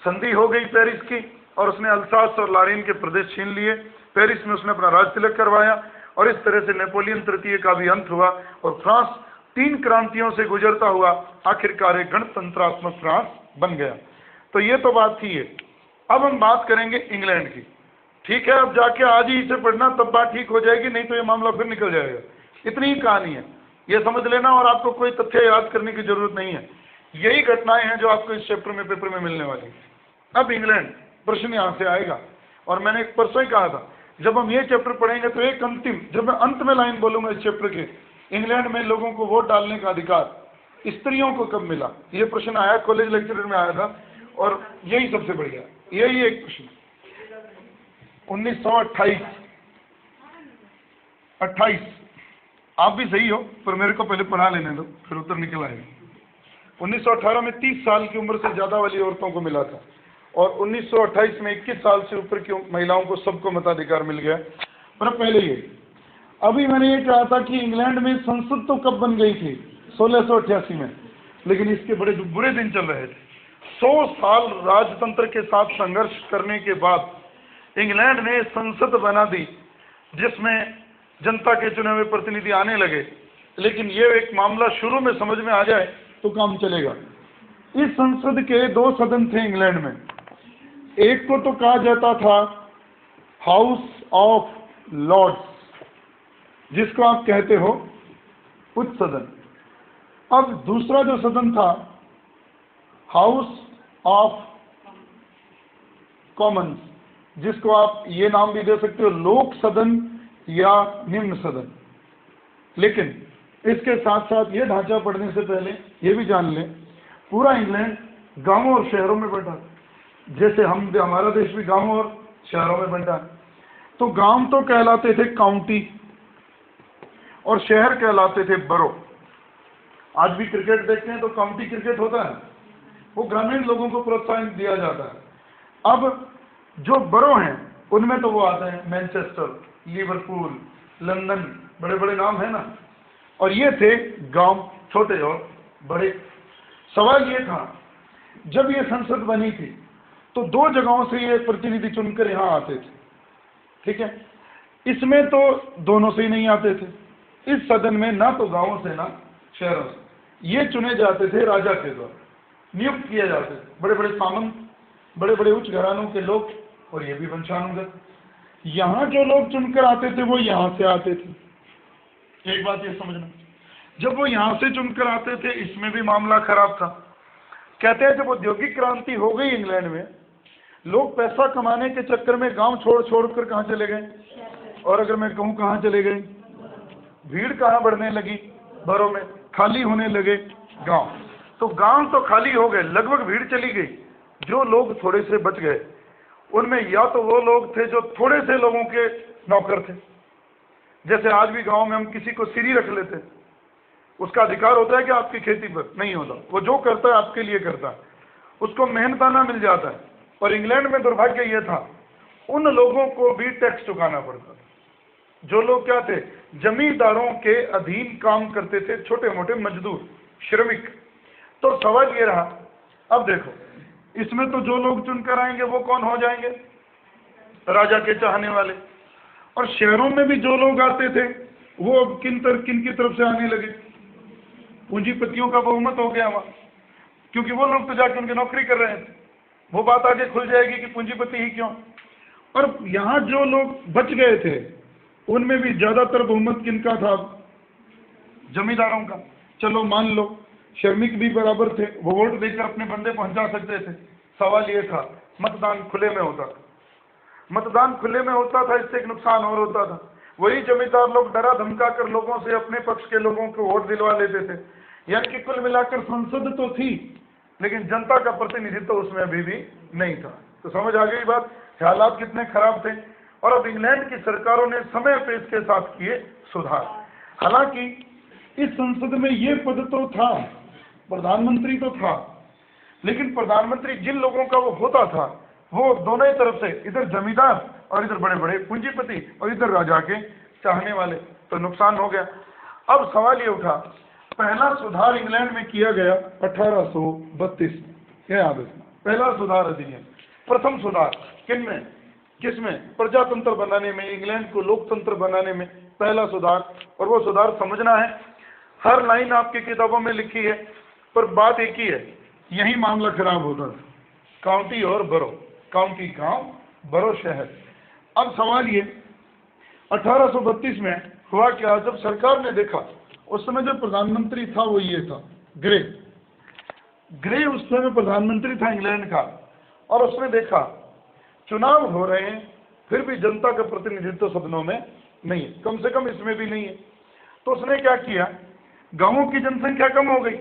संधि हो गई पेरिस की, और उसने अल्सास और लॉरेन के प्रदेश छीन लिए। पेरिस में उसने अपना राज तिलक करवाया, और इस तरह से नेपोलियन तृतीय का भी अंत हुआ, और फ्रांस 3 क्रांतियों से गुजरता हुआ आखिरकार एक गणतंत्रात्मक फ्रांस बन गया। तो ये तो बात थी ये। अब हम बात करेंगे इंग्लैंड की। ठीक है, अब जाके आज ही इसे पढ़ना, तब बात ठीक हो जाएगी, नहीं तो ये मामला फिर निकल जाएगा। इतनी ही कहानी है, ये समझ लेना, और आपको कोई तथ्य याद करने की जरूरत नहीं है। यही घटनाएं हैं जो आपको इस चैप्टर में, पेपर में मिलने वाली। अब इंग्लैंड प्रश्न यहां से आएगा, और मैंने एक परसों ही कहा था जब हम ये चैप्टर पढ़ेंगे तो एक अंतिम, जब मैं अंत में लाइन बोलूंगा इस चैप्टर के, इंग्लैंड में लोगों को वोट डालने का अधिकार स्त्रियों को कब मिला, ये प्रश्न आया, कॉलेज लेक्चर में आया था, और यही सबसे बढ़िया, यही एक प्रश्न। 1928 आप भी सही हो, पर मेरे को पहले पढ़ा लेने दो, फिर उत्तर निकल आएगा। 1918 में 30 साल की उम्र से ज्यादा वाली औरतों को मिला था, और 1928 में 21 साल से ऊपर की महिलाओं को सबको मताधिकार मिल गया। पर पहले ये, अभी मैंने ये कहा था कि इंग्लैंड में संसद तो कब बन गई थी, 1688 में, लेकिन इसके बड़े बुरे दिन चल रहे थे। 100 साल राजतंत्र के साथ संघर्ष करने के बाद इंग्लैंड ने संसद बना दी, जिसमें जनता के चुने हुए प्रतिनिधि आने लगे। लेकिन ये एक मामला शुरू में समझ में आ जाए तो काम चलेगा। इस संसद के 2 सदन थे इंग्लैंड में। एक को तो कहा जाता था हाउस ऑफ लॉर्ड्स, जिसको आप कहते हो उच्च सदन। अब दूसरा जो सदन था हाउस ऑफ कॉमन्स, जिसको आप ये नाम भी दे सकते हो लोक सदन या निम्न सदन। लेकिन इसके साथ साथ ये ढांचा पढ़ने से पहले ये भी जान लें, पूरा इंग्लैंड गांवों और शहरों में बंटा, जैसे हमारा देश भी गांवों और शहरों में बंटा। तो गांव तो कहलाते थे काउंटी, और शहर कहलाते थे बरो। आज भी क्रिकेट देखते हैं तो काउंटी क्रिकेट होता है, वो ग्रामीण लोगों को प्रोत्साहन दिया जाता है। अब जो बरो हैं उनमें तो वो आते हैं मैनचेस्टर, लिवरपूल, लंदन, बड़े बड़े नाम है ना। और ये थे गांव, छोटे और बड़े। सवाल ये था, जब ये संसद बनी थी तो 2 जगहों से ये प्रतिनिधि चुनकर यहाँ आते थे। ठीक है, इसमें तो दोनों से ही नहीं आते थे। इस सदन में ना तो गांवों से ना शहरों से, ये चुने जाते थे राजा के द्वारा, नियुक्त किए जाते थे। बड़े बड़े सामंत, बड़े बड़े उच्च घरानों के लोग, और ये भी वंशानुगत। यहाँ जो लोग चुनकर आते थे वो यहाँ से आते थे। एक बात ये समझना, जब वो यहाँ से चुनकर आते थे इसमें भी मामला खराब था। कहते हैं जब औद्योगिक क्रांति हो गई इंग्लैंड में, लोग पैसा कमाने के चक्कर में गांव छोड़ छोड़ कर कहाँ चले गए, और अगर मैं कहूँ कहाँ चले गए, भीड़ कहाँ बढ़ने लगी, बरों में खाली होने लगे गांव। तो गांव तो खाली हो गए, लगभग भीड़ चली गई। जो लोग थोड़े से बच गए उनमें या तो वो लोग थे जो थोड़े से लोगों के नौकर थे, जैसे आज भी गांव में हम किसी को सिरी रख लेते, उसका अधिकार होता है कि आपकी खेती पर नहीं होता, वो जो करता है आपके लिए करता है, उसको मेहनताना मिल जाता है। और इंग्लैंड में दुर्भाग्य ये था, उन लोगों को भी टैक्स चुकाना पड़ता था, जो लोग क्या थे, जमींदारों के अधीन काम करते थे, छोटे मोटे मजदूर, श्रमिक। तो सवाल ये रहा, अब देखो इसमें तो जो लोग चुनकर आएंगे वो कौन हो जाएंगे, राजा के चाहने वाले। और शहरों में भी जो लोग आते थे वो अब किन की तरफ से आने लगे, पूंजीपतियों का बहुमत हो गया वहां, क्योंकि वो लोग तो जाके उनकी नौकरी कर रहे थे। वो बात आगे खुल जाएगी कि पूंजीपति ही क्यों। और यहाँ जो लोग बच गए थे उनमें भी ज्यादातर बहुमत किनका था, जमींदारों का। चलो मान लो श्रमिक भी बराबर थे, वो वोट देकर अपने बंदे पहुंचा सकते थे। सवाल ये था, मतदान खुले में होता था। मतदान खुले में होता था, इससे एक नुकसान और होता था, वही जमींदार लोग डरा धमका कर लोगों से अपने पक्ष के लोगों को वोट दिलवा लेते थे। यानी कि कुल मिलाकर संसद तो थी, लेकिन जनता का प्रतिनिधित्व उसमें अभी भी नहीं था। तो समझ आ गई बात, हालात कितने खराब थे। और अब इंग्लैंड की सरकारों ने समय पे इसके साथ किए सुधार। हालांकि इस संसद में ये पद तो था, प्रधानमंत्री तो था, लेकिन प्रधानमंत्री जिन लोगों का वो होता था वो दोनों ही तरफ से, इधर जमींदार और इधर बड़े बड़े पूंजीपति और इधर राजा के चाहने वाले, तो नुकसान हो गया। अब सवाल ये उठा, पहला सुधार इंग्लैंड में किया गया 1832 में, क्या याद रखना, पहला सुधार अधिनियम, प्रथम सुधार किनमें, किसमें, प्रजातंत्र बनाने में, इंग्लैंड को लोकतंत्र बनाने में पहला सुधार। और वो सुधार समझना है, हर लाइन आपकी किताबों में लिखी है, पर बात एक ही है, यही मामला खराब होता था, काउंटी और बरो, काउंटी गांव, बरो शहर। अब सवाल ये, 1832 में हुआ क्या, जब सरकार ने देखा, उस समय जो प्रधानमंत्री था वो ये था, ग्रे, ग्रे उस समय प्रधानमंत्री था इंग्लैंड का, और उसने देखा चुनाव हो रहे हैं फिर भी जनता का प्रतिनिधित्व सदनों में नहीं है, कम से कम इसमें भी नहीं है। तो उसने क्या किया, गांवों की जनसंख्या कम हो गई,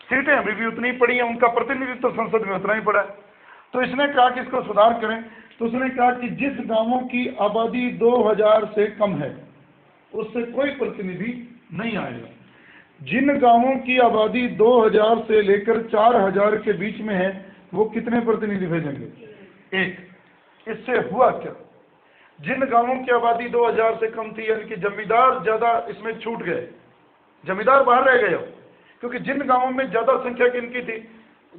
सीटें अभी भी उतनी पड़ी हैं, उनका प्रतिनिधित्व संसद में उतना ही पड़ा है। तो इसने कहा कि इसको सुधार करें। तो उसने कहा कि जिस गांवों की आबादी 2000 से कम है उससे कोई प्रतिनिधि नहीं आएगा, जिन गांवों की आबादी 2000 से लेकर 4000 के बीच में है वो कितने प्रतिनिधि भेजेंगे, एक। इससे हुआ क्या, जिन गांवों की आबादी 2000 से कम थी, यानी कि जमींदार ज्यादा इसमें छूट गए, जमींदार बाहर रह गए, क्योंकि जिन गांवों में ज्यादा संख्या किनकी थी,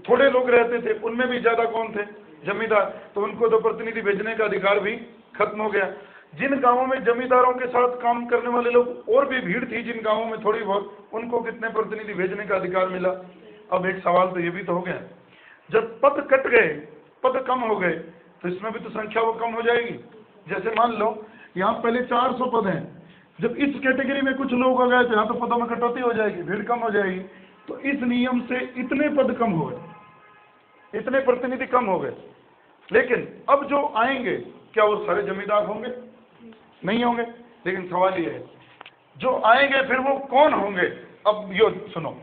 थोड़े लोग रहते थे, उनमें भी ज्यादा कौन थे, जमींदार, तो उनको तो प्रतिनिधि भेजने का अधिकार भी खत्म हो गया। जिन गांवों में जमींदारों के साथ काम करने वाले लोग और भी भीड़ थी, जिन गांवों में थोड़ी बहुत, उनको कितने प्रतिनिधि भेजने का अधिकार मिला। अब एक सवाल तो ये भी तो हो गया, जब पद कट गए, पद कम हो गए, तो इसमें भी तो संख्या वो कम हो जाएगी। जैसे मान लो यहाँ पहले 400 पद हैं, जब इस कैटेगरी में कुछ लोग आ गए तो यहाँ तो पदों में कटौती हो जाएगी, भीड़ कम हो जाएगी। तो इस नियम से इतने पद कम हो गए, इतने प्रतिनिधि कम हो गए। लेकिन अब जो आएंगे क्या वो सारे जमींदार होंगे, नहीं होंगे। लेकिन सवाल ये है, जो आएंगे फिर वो कौन होंगे। अब यो सुनो,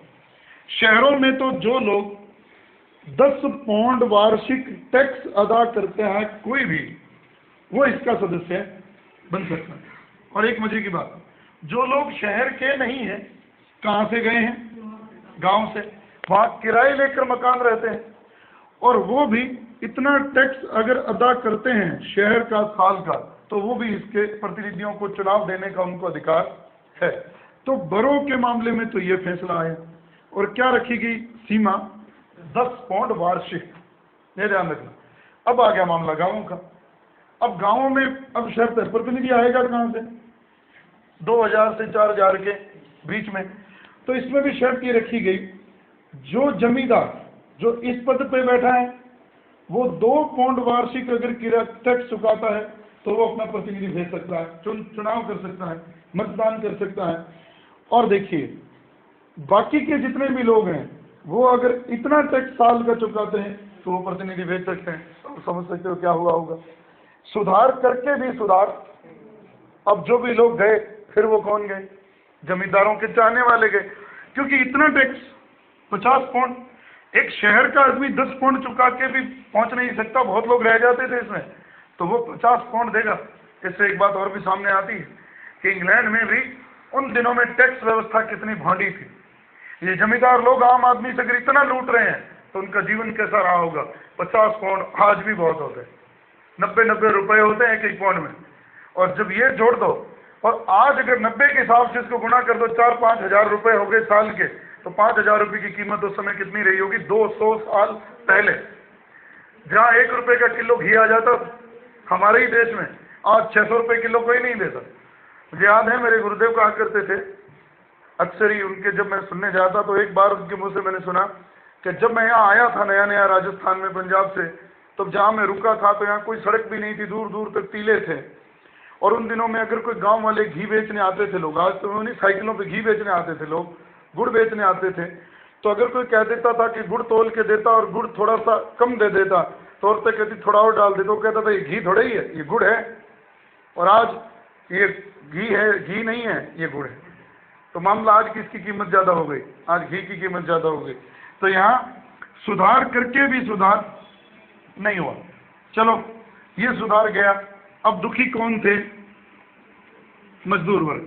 शहरों में तो जो लोग 10 पाउंड वार्षिक टैक्स अदा करते हैं कोई भी, वो इसका सदस्य बन सकता है। और एक मजे की बात, जो लोग शहर के नहीं हैं, कहाँ से गए हैं, गांव से, वहाँ किराए लेकर मकान रहते हैं, और वो भी इतना टैक्स अगर अदा करते हैं शहर का साल का, तो वो भी इसके प्रतिनिधियों को चुनाव देने का उनको अधिकार है। तो बरों के मामले में तो ये फैसला आया, और क्या रखी गई सीमा, 10 पाउंड वार्षिक, ये ध्यान रखना। अब आ गया मामला गांवों का। अब गांवों में अब शर्त है, प्रतिनिधि आएगा कहां से, 2000 से 4000 के बीच में। तो इसमें भी शर्त ये रखी गई, जो जमींदार जो इस पद पे बैठा है वो 2 पाउंड वार्षिक अगर किराया टैक्स चुकाता है तो वो अपना प्रतिनिधि भेज सकता है, चुनाव कर सकता है, मतदान कर सकता है। और देखिए बाकी के जितने भी लोग हैं वो अगर इतना टैक्स साल का चुकाते हैं तो वो प्रतिनिधि भेज सकते हैं। तो समझ सकते हो क्या हुआ होगा। सुधार करके भी सुधार, अब जो भी लोग गए फिर वो कौन गए, जमींदारों के चाहने वाले गए, क्योंकि इतना टैक्स 50 पाउंड, एक शहर का आदमी 10 पाउंड चुका के भी पहुंच नहीं सकता, बहुत लोग रह जाते थे इसमें, तो वो 50 पाउंड देगा। इससे एक बात और भी सामने आती है कि इंग्लैंड में भी उन दिनों में टैक्स व्यवस्था कितनी भांडी थी। ये जमींदार लोग आम आदमी से अगर इतना लूट रहे हैं तो उनका जीवन कैसा रहा होगा। 50 पाउंड आज भी बहुत होते हैं, 90 रुपए होते हैं एक पाउंड में, और जब ये जोड़ दो और आज अगर 90 के हिसाब से इसको गुणा कर दो, 4-5 हजार रुपए हो गए साल के, तो 5000 रुपए की कीमत उस समय कितनी रही होगी, 200 साल पहले। जहाँ 1 रुपए का किलो घी आ जाता हमारे ही देश में, आज 600 रुपए किलो कोई नहीं देता। मुझे याद है मेरे गुरुदेव कहा करते थे, अक्सर ही उनके जब मैं सुनने जाता तो एक बार उनके मुंह से मैंने सुना कि जब मैं यहाँ आया था नया नया राजस्थान में पंजाब से, तो जहाँ मैं रुका था तो यहाँ कोई सड़क भी नहीं थी, दूर दूर तक टीले थे। और उन दिनों में अगर कोई गांव वाले घी बेचने आते थे लोग, आज तो उन्हीं साइकिलों पे घी बेचने आते थे लोग, गुड़ बेचने आते थे, तो अगर कोई कह देता था कि गुड़ तोल के देता और गुड़ थोड़ा सा कम दे देता तोड़ते कहती थोड़ा और डाल दे, तो कहता था ये घी थोड़ा ही है, ये गुड़ है, और आज ये घी है, घी नहीं है, ये गुड़ है। तो मामला आज किसकी कीमत ज़्यादा हो गई? आज घी की कीमत ज़्यादा हो गई। तो यहाँ सुधार करके भी सुधार नहीं हुआ। चलो ये सुधार गया। अब दुखी कौन थे? मजदूर वर्ग।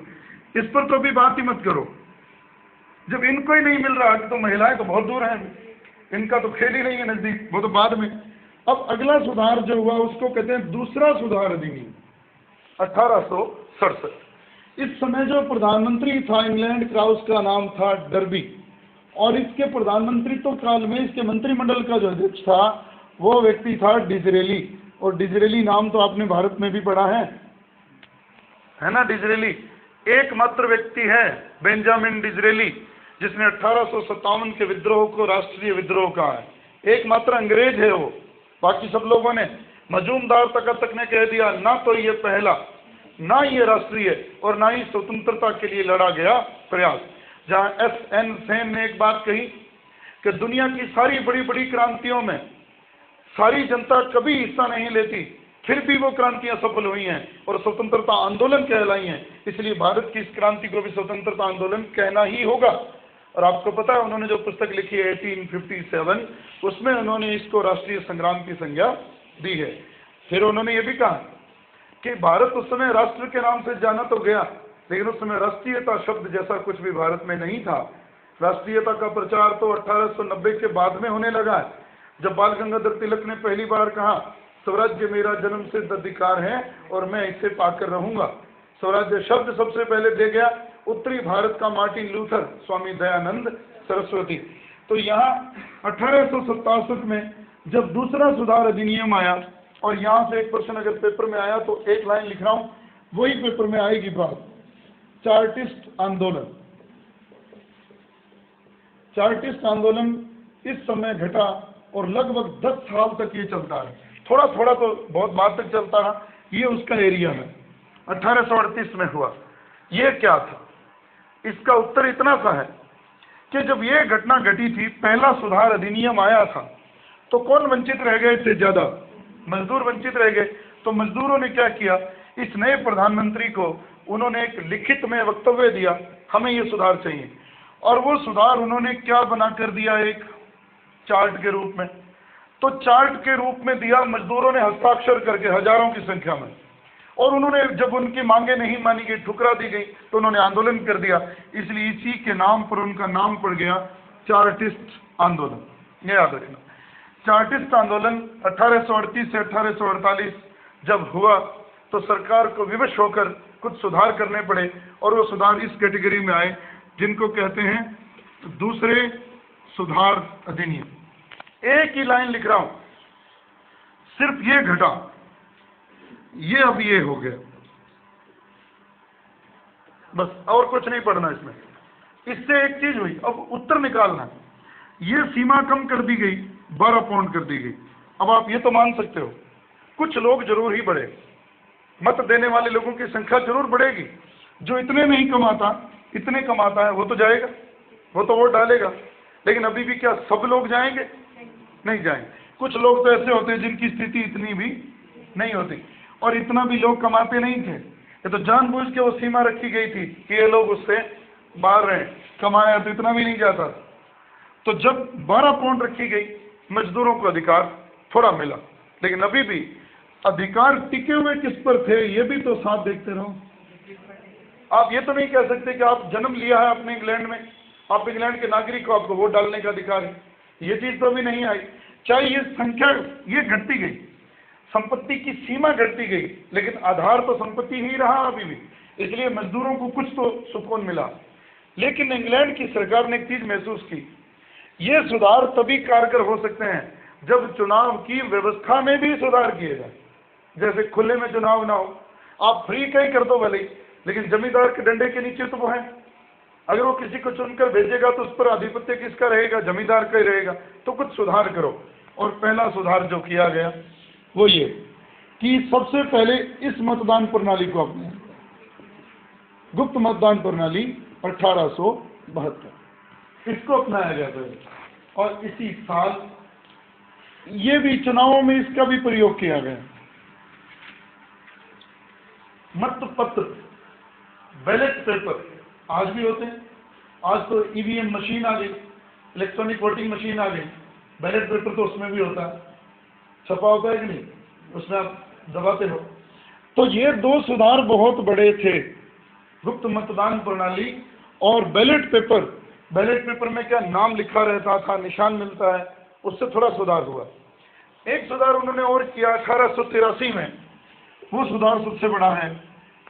इस पर तो अभी बात ही मत करो, जब इनको ही नहीं मिल रहा तो महिलाएं तो बहुत दूर हैं, इनका तो खेल ही नहीं है नजदीक, वो तो बाद में। अब अगला सुधार जो हुआ उसको कहते हैं दूसरा सुधार अधिनियम 1867। इस समय जो प्रधानमंत्री था इंग्लैंड का, उसका नाम था डर्बी, और इसके प्रधानमंत्रित्व काल में इसके मंत्रिमंडल का जो अध्यक्ष था वो व्यक्ति था डिजरेली। और डिजरेली नाम तो आपने भारत में भी पढ़ा है ना? डिजरेली एकमात्र व्यक्ति है, बेंजामिन डिजरेली, जिसने 1857 के विद्रोह को राष्ट्रीय विद्रोह कहा है। एकमात्र अंग्रेज है वो। बाकी सब लोगों ने, मजूमदार तक ने कह दिया ना तो ये पहला, ना ये राष्ट्रीय, और ना ही स्वतंत्रता के लिए लड़ा गया प्रयास। जहां S.N. सेन ने एक बात कही कि दुनिया की सारी बड़ी बड़ी क्रांतियों में सारी जनता कभी हिस्सा नहीं लेती, फिर भी वो क्रांतियां सफल हुई हैं और स्वतंत्रता आंदोलन कहलाई हैं, इसलिए भारत की इस क्रांति को भी स्वतंत्रता आंदोलन कहना ही होगा। और आपको पता है उन्होंने जो पुस्तक लिखी है 1857, उसमें उन्होंने इसको राष्ट्रीय संग्राम की संज्ञा दी है। फिर उन्होंने ये भी कहा कि भारत उस समय राष्ट्र के नाम से जाना तो गया, लेकिन उस समय राष्ट्रीयता शब्द जैसा कुछ भी भारत में नहीं था। राष्ट्रीयता का प्रचार तो 1890 के बाद में होने लगा है, जब बाल गंगाधर तिलक ने पहली बार कहा स्वराज्य मेरा जन्म सिद्ध अधिकार है और मैं इसे पाकर रहूंगा। स्वराज्य शब्द सबसे पहले दे गया उत्तरी भारत का मार्टिन लूथर, स्वामी दयानंद सरस्वती। तो यहाँ 1867 में जब दूसरा सुधार अधिनियम आया, और यहाँ से एक प्रश्न अगर पेपर में आया तो एक लाइन लिख रहा हूँ, वही पेपर में आएगी बात। चार्टिस्ट आंदोलन। चार्टिस्ट आंदोलन इस समय घटा और लगभग 10 साल तक ये चलता है। थोड़ा थोड़ा तो बहुत बाद तक चलता रहा, ये उसका एरिया है। 1838 में हुआ। ये क्या था? इसका उत्तर इतना सा है कि जब ये घटना घटी थी, पहला सुधार अधिनियम आया था, तो कौन वंचित रह गए थे? ज्यादा मजदूर वंचित रह गए। तो मजदूरों ने क्या किया, इस नए प्रधानमंत्री को उन्होंने एक लिखित में वक्तव्य दिया, हमें ये सुधार चाहिए। और वो सुधार उन्होंने क्या बना कर दिया, एक चार्ट के रूप में। तो चार्ट के रूप में दिया, मजदूरों ने हस्ताक्षर करके हजारों की संख्या में। और उन्होंने जब उनकी मांगे नहीं मानी गई, ठुकरा दी गई, तो उन्होंने आंदोलन कर दिया। इसलिए इसी के नाम पर उनका नाम पड़ गया चार्टिस्ट आंदोलन। ये याद रखना। चार्टिस्ट आंदोलन 1838 से 1848 जब हुआ तो सरकार को विवश होकर कुछ सुधार करने पड़े, और वो सुधार इस कैटेगरी में आए जिनको कहते हैं दूसरे सुधार अधिनियम। एक ही लाइन लिख रहा हूं, सिर्फ ये घटा, ये अब ये हो गया, बस और कुछ नहीं पढ़ना इसमें। इससे एक चीज हुई, अब उत्तर निकालना। ये सीमा कम कर दी गई, 12 पाउंड कर दी गई। अब आप ये तो मान सकते हो कुछ लोग जरूर ही बढ़े, मत देने वाले लोगों की संख्या जरूर बढ़ेगी। जो इतने नहीं कमाता, इतने कमाता है, वो तो जाएगा, वो तो वोट डालेगा। लेकिन अभी भी क्या सब लोग जाएंगे? नहीं जाएंगे। कुछ लोग तो ऐसे होते हैं जिनकी स्थिति इतनी भी नहीं होती, और इतना भी लोग कमाते नहीं थे। ये तो जानबूझ के वो सीमा रखी गई थी कि ये लोग उससे बाहर रहे, कमाया तो इतना भी नहीं जाता। तो जब 12 पाउंड रखी गई, मजदूरों को अधिकार थोड़ा मिला, लेकिन अभी भी अधिकार टिके हुए किस पर थे, ये भी तो साथ देखते रहो। आप ये तो नहीं कह सकते कि आप जन्म लिया है अपने इंग्लैंड में, आप इंग्लैंड के नागरिक को, आपको वोट डालने का अधिकार है। ये चीज तो अभी नहीं आई। चाहे ये संख्या ये घटती गई, संपत्ति की सीमा घटती गई, लेकिन आधार तो संपत्ति ही रहा अभी भी। इसलिए मजदूरों को कुछ तो सुकून मिला। लेकिन इंग्लैंड की सरकार ने एक चीज महसूस की, ये सुधार तभी कारगर हो सकते हैं जब चुनाव की व्यवस्था में भी सुधार किए जाए। जैसे खुले में चुनाव ना हो, आप फ्री का ही कर दो भले, लेकिन जमींदार के डंडे के नीचे तो वो है। अगर वो किसी को चुनकर भेजेगा तो उस पर आधिपत्य किसका रहेगा? जमींदार का ही रहेगा। तो कुछ सुधार करो। और पहला सुधार जो किया गया वो ये कि सबसे पहले इस मतदान प्रणाली को अपने गुप्त मतदान प्रणाली 1872 इसको अपनाया गया था। और इसी साल ये भी चुनावों में इसका भी प्रयोग किया गया। मतपत्र, बैलेट पेपर आज भी होते हैं। आज तो ईवीएम मशीन आ गई, इलेक्ट्रॉनिक वोटिंग मशीन आ गई, बैलेट पेपर तो उसमें भी होता है, छपा होता है कि नहीं, उसमें आप दबाते हो। तो ये दो सुधार बहुत बड़े थे, गुप्त मतदान प्रणाली और बैलेट पेपर। बैलेट पेपर में क्या नाम लिखा रहता था, निशान मिलता है, उससे थोड़ा सुधार हुआ। एक सुधार उन्होंने और किया 1883 में, वो सुधार सबसे बड़ा है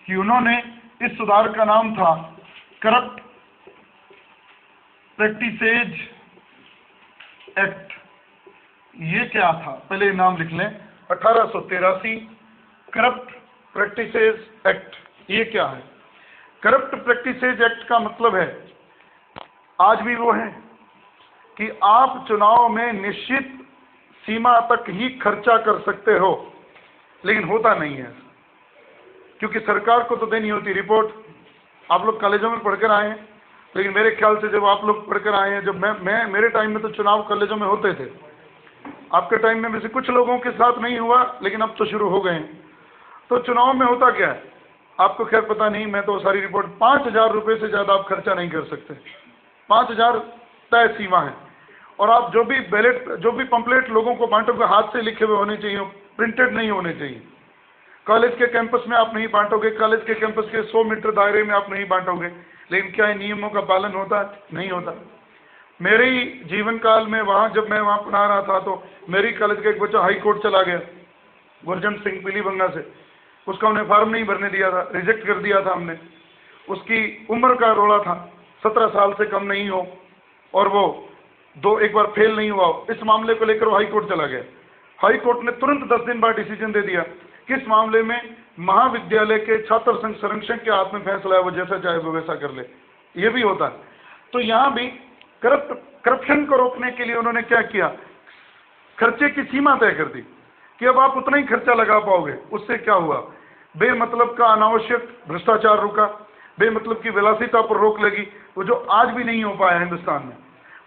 कि उन्होंने, इस सुधार का नाम था करप्ट प्रैक्टिसेज एक्ट। ये क्या था, पहले नाम लिख लें, 1883 करप्ट प्रैक्टिसेज एक्ट। ये क्या है? करप्ट प्रैक्टिसेज एक्ट का मतलब है, आज भी वो है कि आप चुनाव में निश्चित सीमा तक ही खर्चा कर सकते हो, लेकिन होता नहीं है, क्योंकि सरकार को तो देनी होती रिपोर्ट। आप लोग कॉलेजों में पढ़कर आए हैं, लेकिन मेरे ख्याल से जब आप लोग पढ़कर आए हैं, जब मैं मेरे टाइम में तो चुनाव कॉलेजों में होते थे, आपके टाइम में वैसे कुछ लोगों के साथ नहीं हुआ, लेकिन अब तो शुरू हो गए हैं। तो चुनाव में होता क्या है आपको खैर पता नहीं, मैं तो सारी रिपोर्ट, 5,000 रुपये से ज़्यादा आप खर्चा नहीं कर सकते, 5,000 तय सीमा है। और आप जो भी बैलेट, जो भी पंपलेट लोगों को बांटोगे, हाथ से लिखे हुए होने चाहिए, प्रिंटेड नहीं होने चाहिए। कॉलेज के कैंपस में आप नहीं बांटोगे, कॉलेज के कैंपस के 100 मीटर दायरे में आप नहीं बांटोगे, लेकिन क्या इन नियमों का पालन होता है? नहीं होता। मेरे ही जीवन काल में वहाँ, जब मैं वहाँ पढ़ा रहा था, तो मेरी कॉलेज का एक बच्चा हाई कोर्ट चला गया, गुरजन सिंह पीलीभंगा से। उसका उन्हें फॉर्म नहीं भरने दिया था, रिजेक्ट कर दिया था हमने। उसकी उम्र का रोड़ा था, 17 साल से कम नहीं हो, और वो एक बार फेल नहीं हुआ। इस मामले को लेकर वो हाई कोर्ट चला गया। हाई कोर्ट ने तुरंत 10 दिन बाद डिसीजन दे दिया, किस मामले में? महाविद्यालय के छात्र संघ संरक्षक के हाथ में फैसला है, वो जैसा चाहे वो वैसा कर ले। ये भी होता है। तो यहाँ भी करप्शन को रोकने के लिए उन्होंने क्या किया, खर्चे की सीमा तय कर दी कि अब आप उतना ही खर्चा लगा पाओगे। उससे क्या हुआ, बेमतलब का अनावश्यक भ्रष्टाचार रुका, बेमतलब की विलासिता पर रोक लगी, वो जो आज भी नहीं हो पाया हिंदुस्तान में।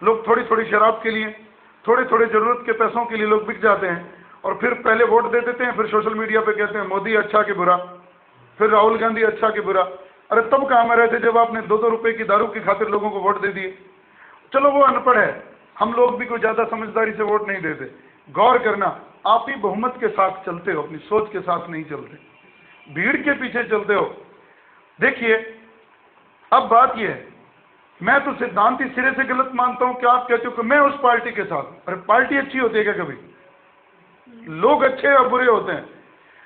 लोग थोड़ी थोड़ी शराब के लिए, थोड़े थोड़े जरूरत के पैसों के लिए लोग बिक जाते हैं, और फिर पहले वोट दे देते हैं, फिर सोशल मीडिया पे कहते हैं मोदी अच्छा कि बुरा, फिर राहुल गांधी अच्छा कि बुरा। अरे तब कहाँ में रहते जब आपने 2-2 रुपए की दारू की खातिर लोगों को वोट दे दिए। चलो वो अनपढ़ है, हम लोग भी कोई ज्यादा समझदारी से वोट नहीं देते। गौर करना, आप ही बहुमत के साथ चलते हो, अपनी सोच के साथ नहीं चलते, भीड़ के पीछे चलते हो। देखिए अब बात यह है, मैं तो सिद्धांत ही सिरे से गलत मानता हूं कि आप कहते हो कि मैं उस पार्टी के साथ। अरे पार्टी अच्छी होती है क्या कभी? लोग अच्छे और बुरे होते हैं।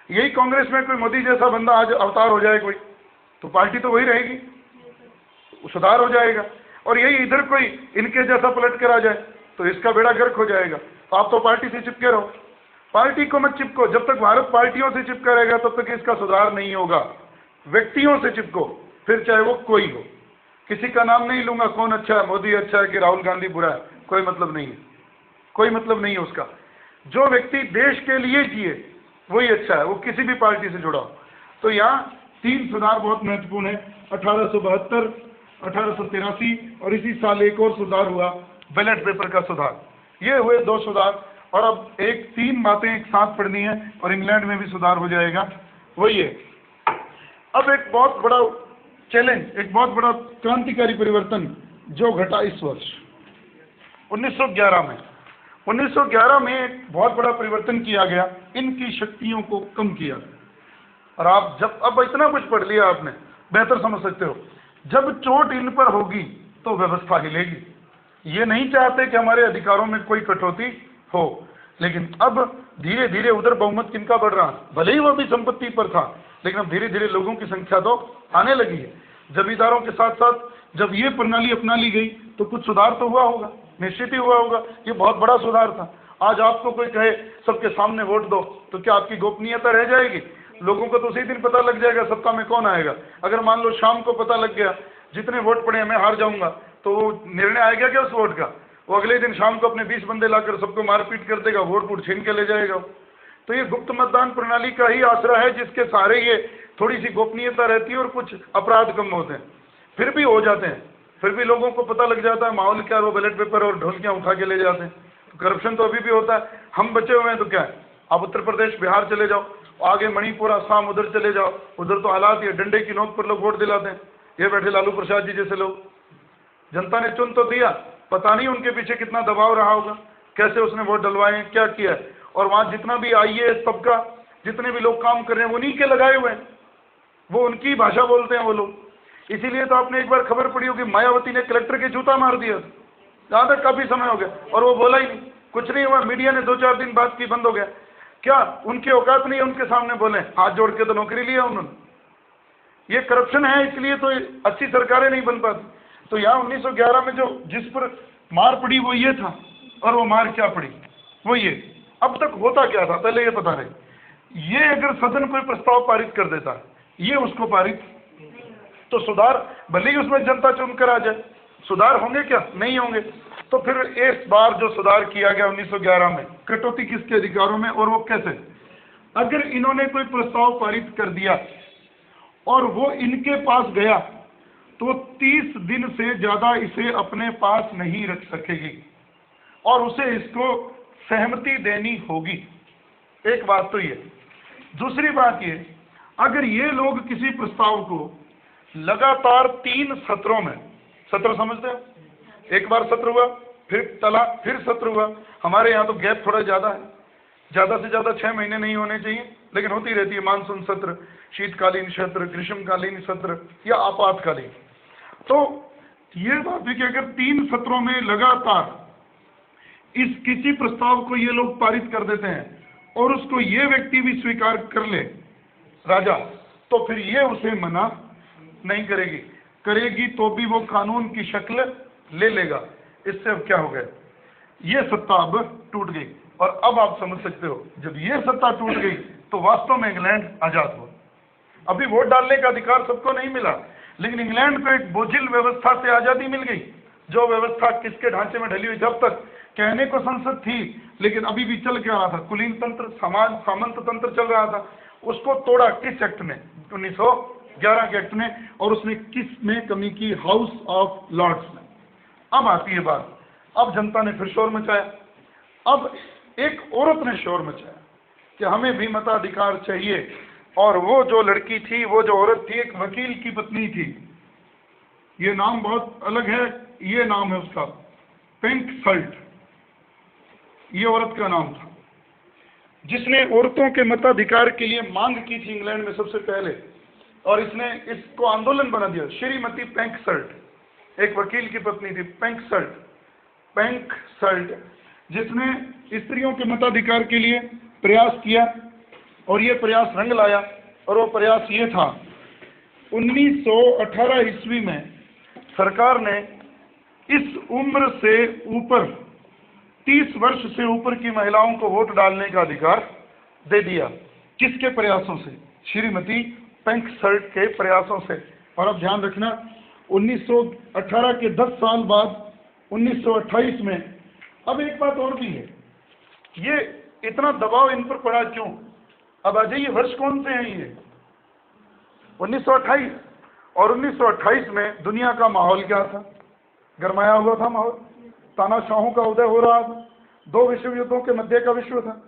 यही कांग्रेस में कोई मोदी जैसा बंदा आज अवतार हो जाए कोई, तो पार्टी तो वही रहेगी, सुधार हो जाएगा। और यही इधर कोई इनके जैसा पलट कर आ जाए तो इसका बेड़ा गर्क हो जाएगा। तो आप तो पार्टी से चिपके रहो, पार्टी को मत चिपको। जब तक भारत पार्टियों से चिपका रहेगा तब तक इसका सुधार नहीं होगा। व्यक्तियों से चिपको, फिर चाहे वो कोई हो। किसी का नाम नहीं लूंगा, कौन अच्छा है, मोदी अच्छा है कि राहुल गांधी बुरा है, कोई मतलब नहीं है, कोई मतलब नहीं है उसका। जो व्यक्ति देश के लिए जिए वही अच्छा है, वो किसी भी पार्टी से जुड़ा हो। तो यहाँ 3 सुधार बहुत महत्वपूर्ण है, 1872, 1883 और इसी साल एक और सुधार हुआ, बैलेट पेपर का सुधार। ये हुए 2 सुधार। और अब 3 बातें एक साथ पढ़नी है और इंग्लैंड में भी सुधार हो जाएगा, वही है। अब एक बहुत बड़ा चैलेंज, एक बहुत बड़ा क्रांतिकारी परिवर्तन जो घटा इस वर्ष 1911 में। 1911 में एक बहुत बड़ा परिवर्तन किया गया, इनकी शक्तियों को कम किया। और आप जब अब इतना कुछ पढ़ लिया आपने, बेहतर समझ सकते हो। जब चोट इन पर होगी तो व्यवस्था हिलेगी। ये नहीं चाहते कि हमारे अधिकारों में कोई कटौती हो, लेकिन अब धीरे धीरे उधर बहुमत किनका बढ़ रहा, भले ही वो भी संपत्ति पर था, लेकिन अब धीरे धीरे लोगों की संख्या तो आने लगी है। जमींदारों के साथ साथ जब ये प्रणाली अपना ली गई तो कुछ सुधार तो हुआ होगा, निश्चित ही हुआ होगा। ये बहुत बड़ा सुधार था। आज आपको कोई कहे सबके सामने वोट दो, तो क्या आपकी गोपनीयता रह जाएगी? लोगों को तो उसी दिन पता लग जाएगा सत्ता में कौन आएगा। अगर मान लो शाम को पता लग गया जितने वोट पड़े मैं हार जाऊंगा, तो वो निर्णय आएगा क्या उस वोट का? वो अगले दिन शाम को अपने 20 बंदे लाकर सबको मारपीट कर देगा, वोट छीन के ले जाएगा। तो ये गुप्त मतदान प्रणाली का ही आसरा है, जिसके सहारे ये थोड़ी सी गोपनीयता रहती है और कुछ अपराध कम होते हैं। फिर भी हो जाते हैं, फिर भी लोगों को पता लग जाता है माहौल क्या, वो बैलेट पेपर और ढोलकियां उठा के ले जाते हैं। करप्शन तो अभी भी होता है, हम बचे हुए हैं तो क्या है। आप उत्तर प्रदेश बिहार चले जाओ, आगे मणिपुर असम उधर चले जाओ, उधर तो हालात ये डंडे की नोक पर लोग वोट दिलाते हैं। ये बैठे लालू प्रसाद जी जैसे लोग, जनता ने चुन तो दिया, पता नहीं उनके पीछे कितना दबाव रहा होगा, कैसे उसने वोट डलवाए, क्या किया है। और वहां जितना भी IAS तबका, जितने भी लोग काम कर रहे हैं, उन्हीं के लगाए हुए हैं, वो उनकी भाषा बोलते हैं वो लोग। इसीलिए तो आपने एक बार खबर पड़ी होगी, मायावती ने कलेक्टर के जूता मार दिया, जहां तक काफी समय हो गया, और वो बोला ही नहीं, कुछ नहीं हुआ। मीडिया ने 2-4 दिन बात की, बंद हो गया। क्या उनकी औकात नहीं है उनके सामने बोले? हाथ जोड़ के तो नौकरी लिया उन्होंने। ये करप्शन है, इसलिए तो अच्छी सरकारें नहीं बन पाती। तो यहाँ 1911 में जो जिस पर मार पड़ी वो ये था, और वो मार क्या पड़ी वो ये। अब तक होता क्या था पहले ये पता नहीं। ये अगर सदन कोई प्रस्ताव पारित कर देता, ये उसको पारित, तो सुधार भले ही उसमें जनता चुनकर आ जाए, सुधार होंगे क्या? नहीं होंगे। तो फिर इस बार जो सुधार किया गया 1911 में, कटौती किसके अधिकारों में, और वो कैसे? अगर इन्होंने कोई प्रस्ताव पारित कर दिया और वो इनके पास गया, तो 30 दिन से ज्यादा इसे अपने पास नहीं रख सकेगी, और उसे इसको सहमति देनी होगी। एक बात तो ये। दूसरी बात ये, अगर ये लोग किसी प्रस्ताव को लगातार 3 सत्रों में, सत्र समझते हो, एक बार सत्र हुआ, फिर टला, फिर सत्र हुआ। हमारे यहाँ तो गैप थोड़ा ज्यादा है, ज्यादा से ज्यादा 6 महीने नहीं होने चाहिए, लेकिन होती रहती है मानसून सत्र, शीतकालीन सत्र, ग्रीष्मकालीन सत्र या आपातकालीन। तो ये बात है कि अगर 3 सत्रों में लगातार इस किसी प्रस्ताव को ये लोग पारित कर देते हैं और उसको ये व्यक्ति भी स्वीकार कर ले, राजा, तो फिर ये उसे मना नहीं करेगी, करेगी तो भी वो कानून की शक्ल ले लेगा। इससे अब क्या हो गया, ये सत्ता अब टूट गई। और अब आप समझ सकते हो, जब ये सत्ता टूट गई तो वास्तव में इंग्लैंड आजाद हुआ। अभी वोट डालने का अधिकार सबको नहीं मिला, लेकिन इंग्लैंड को एक बोझिल व्यवस्था से आजादी मिल गई, जो व्यवस्था किसके ढांचे में ढली हुई, जब तक कहने को संसद थी, लेकिन अभी भी चल क्या रहा था, कुलीन तंत्र, सामंत तंत्र चल रहा था। उसको तोड़ा किस एक्ट में? 1911 के एक्ट में। और उसने किस में कमी की? हाउस ऑफ लॉर्ड्स में। अब आती है बात, अब जनता ने फिर शोर मचाया। अब एक औरत ने शोर मचाया कि हमें भी मताधिकार चाहिए, और वो जो लड़की थी, वो जो औरत थी, एक वकील की पत्नी थी। ये नाम बहुत अलग है, ये नाम है उसका पेंकसल्ट, ये औरत का नाम था, जिसने औरतों के मताधिकार के लिए मांग की थी इंग्लैंड में सबसे पहले, और इसने इसको आंदोलन बना दिया। श्रीमती पेंकसल्ट, एक वकील की पत्नी थी, पेंकसल्ट, जिसने स्त्रियों के मताधिकार के लिए प्रयास किया, और ये प्रयास रंग लाया। और वो प्रयास ये था, 1918 ईस्वी में सरकार ने इस उम्र से ऊपर, 30 वर्ष से ऊपर की महिलाओं को वोट डालने का अधिकार दे दिया। किसके प्रयासों से? श्रीमती पेंकसल्ट के प्रयासों से। और अब ध्यान रखना, 1918 के 10 साल बाद 1928 में, अब एक बात और भी है, ये इतना दबाव इन पर पड़ा क्यों? अब आ जाइए, वर्ष कौन से हैं ये? 1928। और 1928 में दुनिया का माहौल क्या था? गरमाया हुआ था माहौल, तानाशाहों का उदय हो रहा था, 2 विश्व युद्धों के मध्य का विश्व था,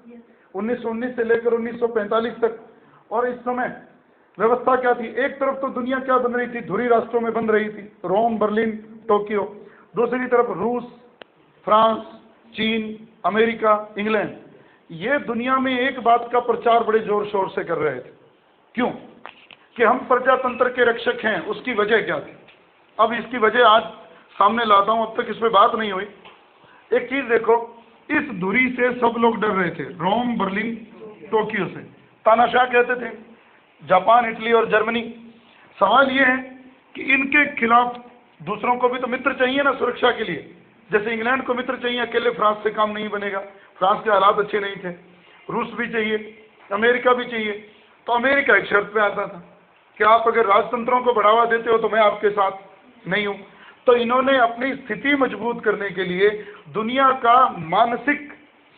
1919 से लेकर 1945 तक। और इस समय व्यवस्था क्या थी? एक तरफ तो दुनिया क्या बन रही थी? धुरी राष्ट्रों में बन रही थी, रोम, बर्लिन, टोक्यो। दूसरी तरफ रूस, फ्रांस, चीन, अमेरिका, इंग्लैंड। ये दुनिया में एक बात का प्रचार बड़े जोर शोर से कर रहे थे। क्यों? कि हम प्रजातंत्र के रक्षक हैं। उसकी वजह क्या थी? अब इसकी वजह आज सामने लाता हूं, अब तक इस पर बात नहीं हुई। एक चीज देखो, इस धुरी से सब लोग डर रहे थे, रोम, बर्लिन, टोक्यो से। तानाशाह कहते थे, जापान, इटली और जर्मनी। सवाल ये है कि इनके खिलाफ दूसरों को भी तो मित्र चाहिए ना सुरक्षा के लिए। जैसे इंग्लैंड को मित्र चाहिए, अकेले फ्रांस से काम नहीं बनेगा, फ्रांस के हालात अच्छे नहीं थे। रूस भी चाहिए, अमेरिका भी चाहिए। तो अमेरिका एक शर्त पे आता था कि आप अगर राजतंत्रों को बढ़ावा देते हो तो मैं आपके साथ नहीं हूं। तो इन्होंने अपनी स्थिति मजबूत करने के लिए, दुनिया का मानसिक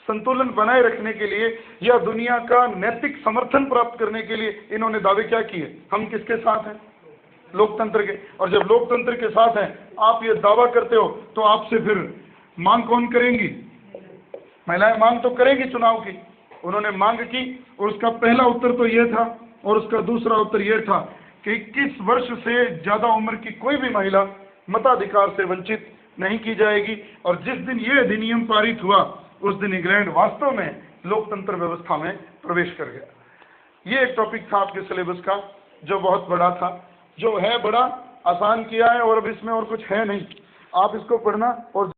संतुलन बनाए रखने के लिए, या दुनिया का नैतिक समर्थन प्राप्त करने के लिए इन्होंने दावे क्या किए? हम किसके साथ हैं? लोकतंत्र के। और जब लोकतंत्र के साथ हैं, आप ये दावा करते हो, तो आपसे फिर मांग कौन करेंगी? महिलाएं मांग तो करेंगी चुनाव की। उन्होंने मांग की और उसका पहला उत्तर तो ये था और उसका दूसरा उत्तर ये था कि 21 वर्ष से ज़्यादा उम्र की कोई भी महिला मताधिकार से वंचित नहीं की जाएगी। और जिस दिन ये अधिनियम पारित हुआ उस दिन इंग्लैंड वास्तव में लोकतंत्र व्यवस्था में प्रवेश कर गया। ये एक टॉपिक था आपके सिलेबस का जो बहुत बड़ा था, जो है बड़ा आसान किया है और अब इसमें और कुछ है नहीं। आप इसको पढ़ना और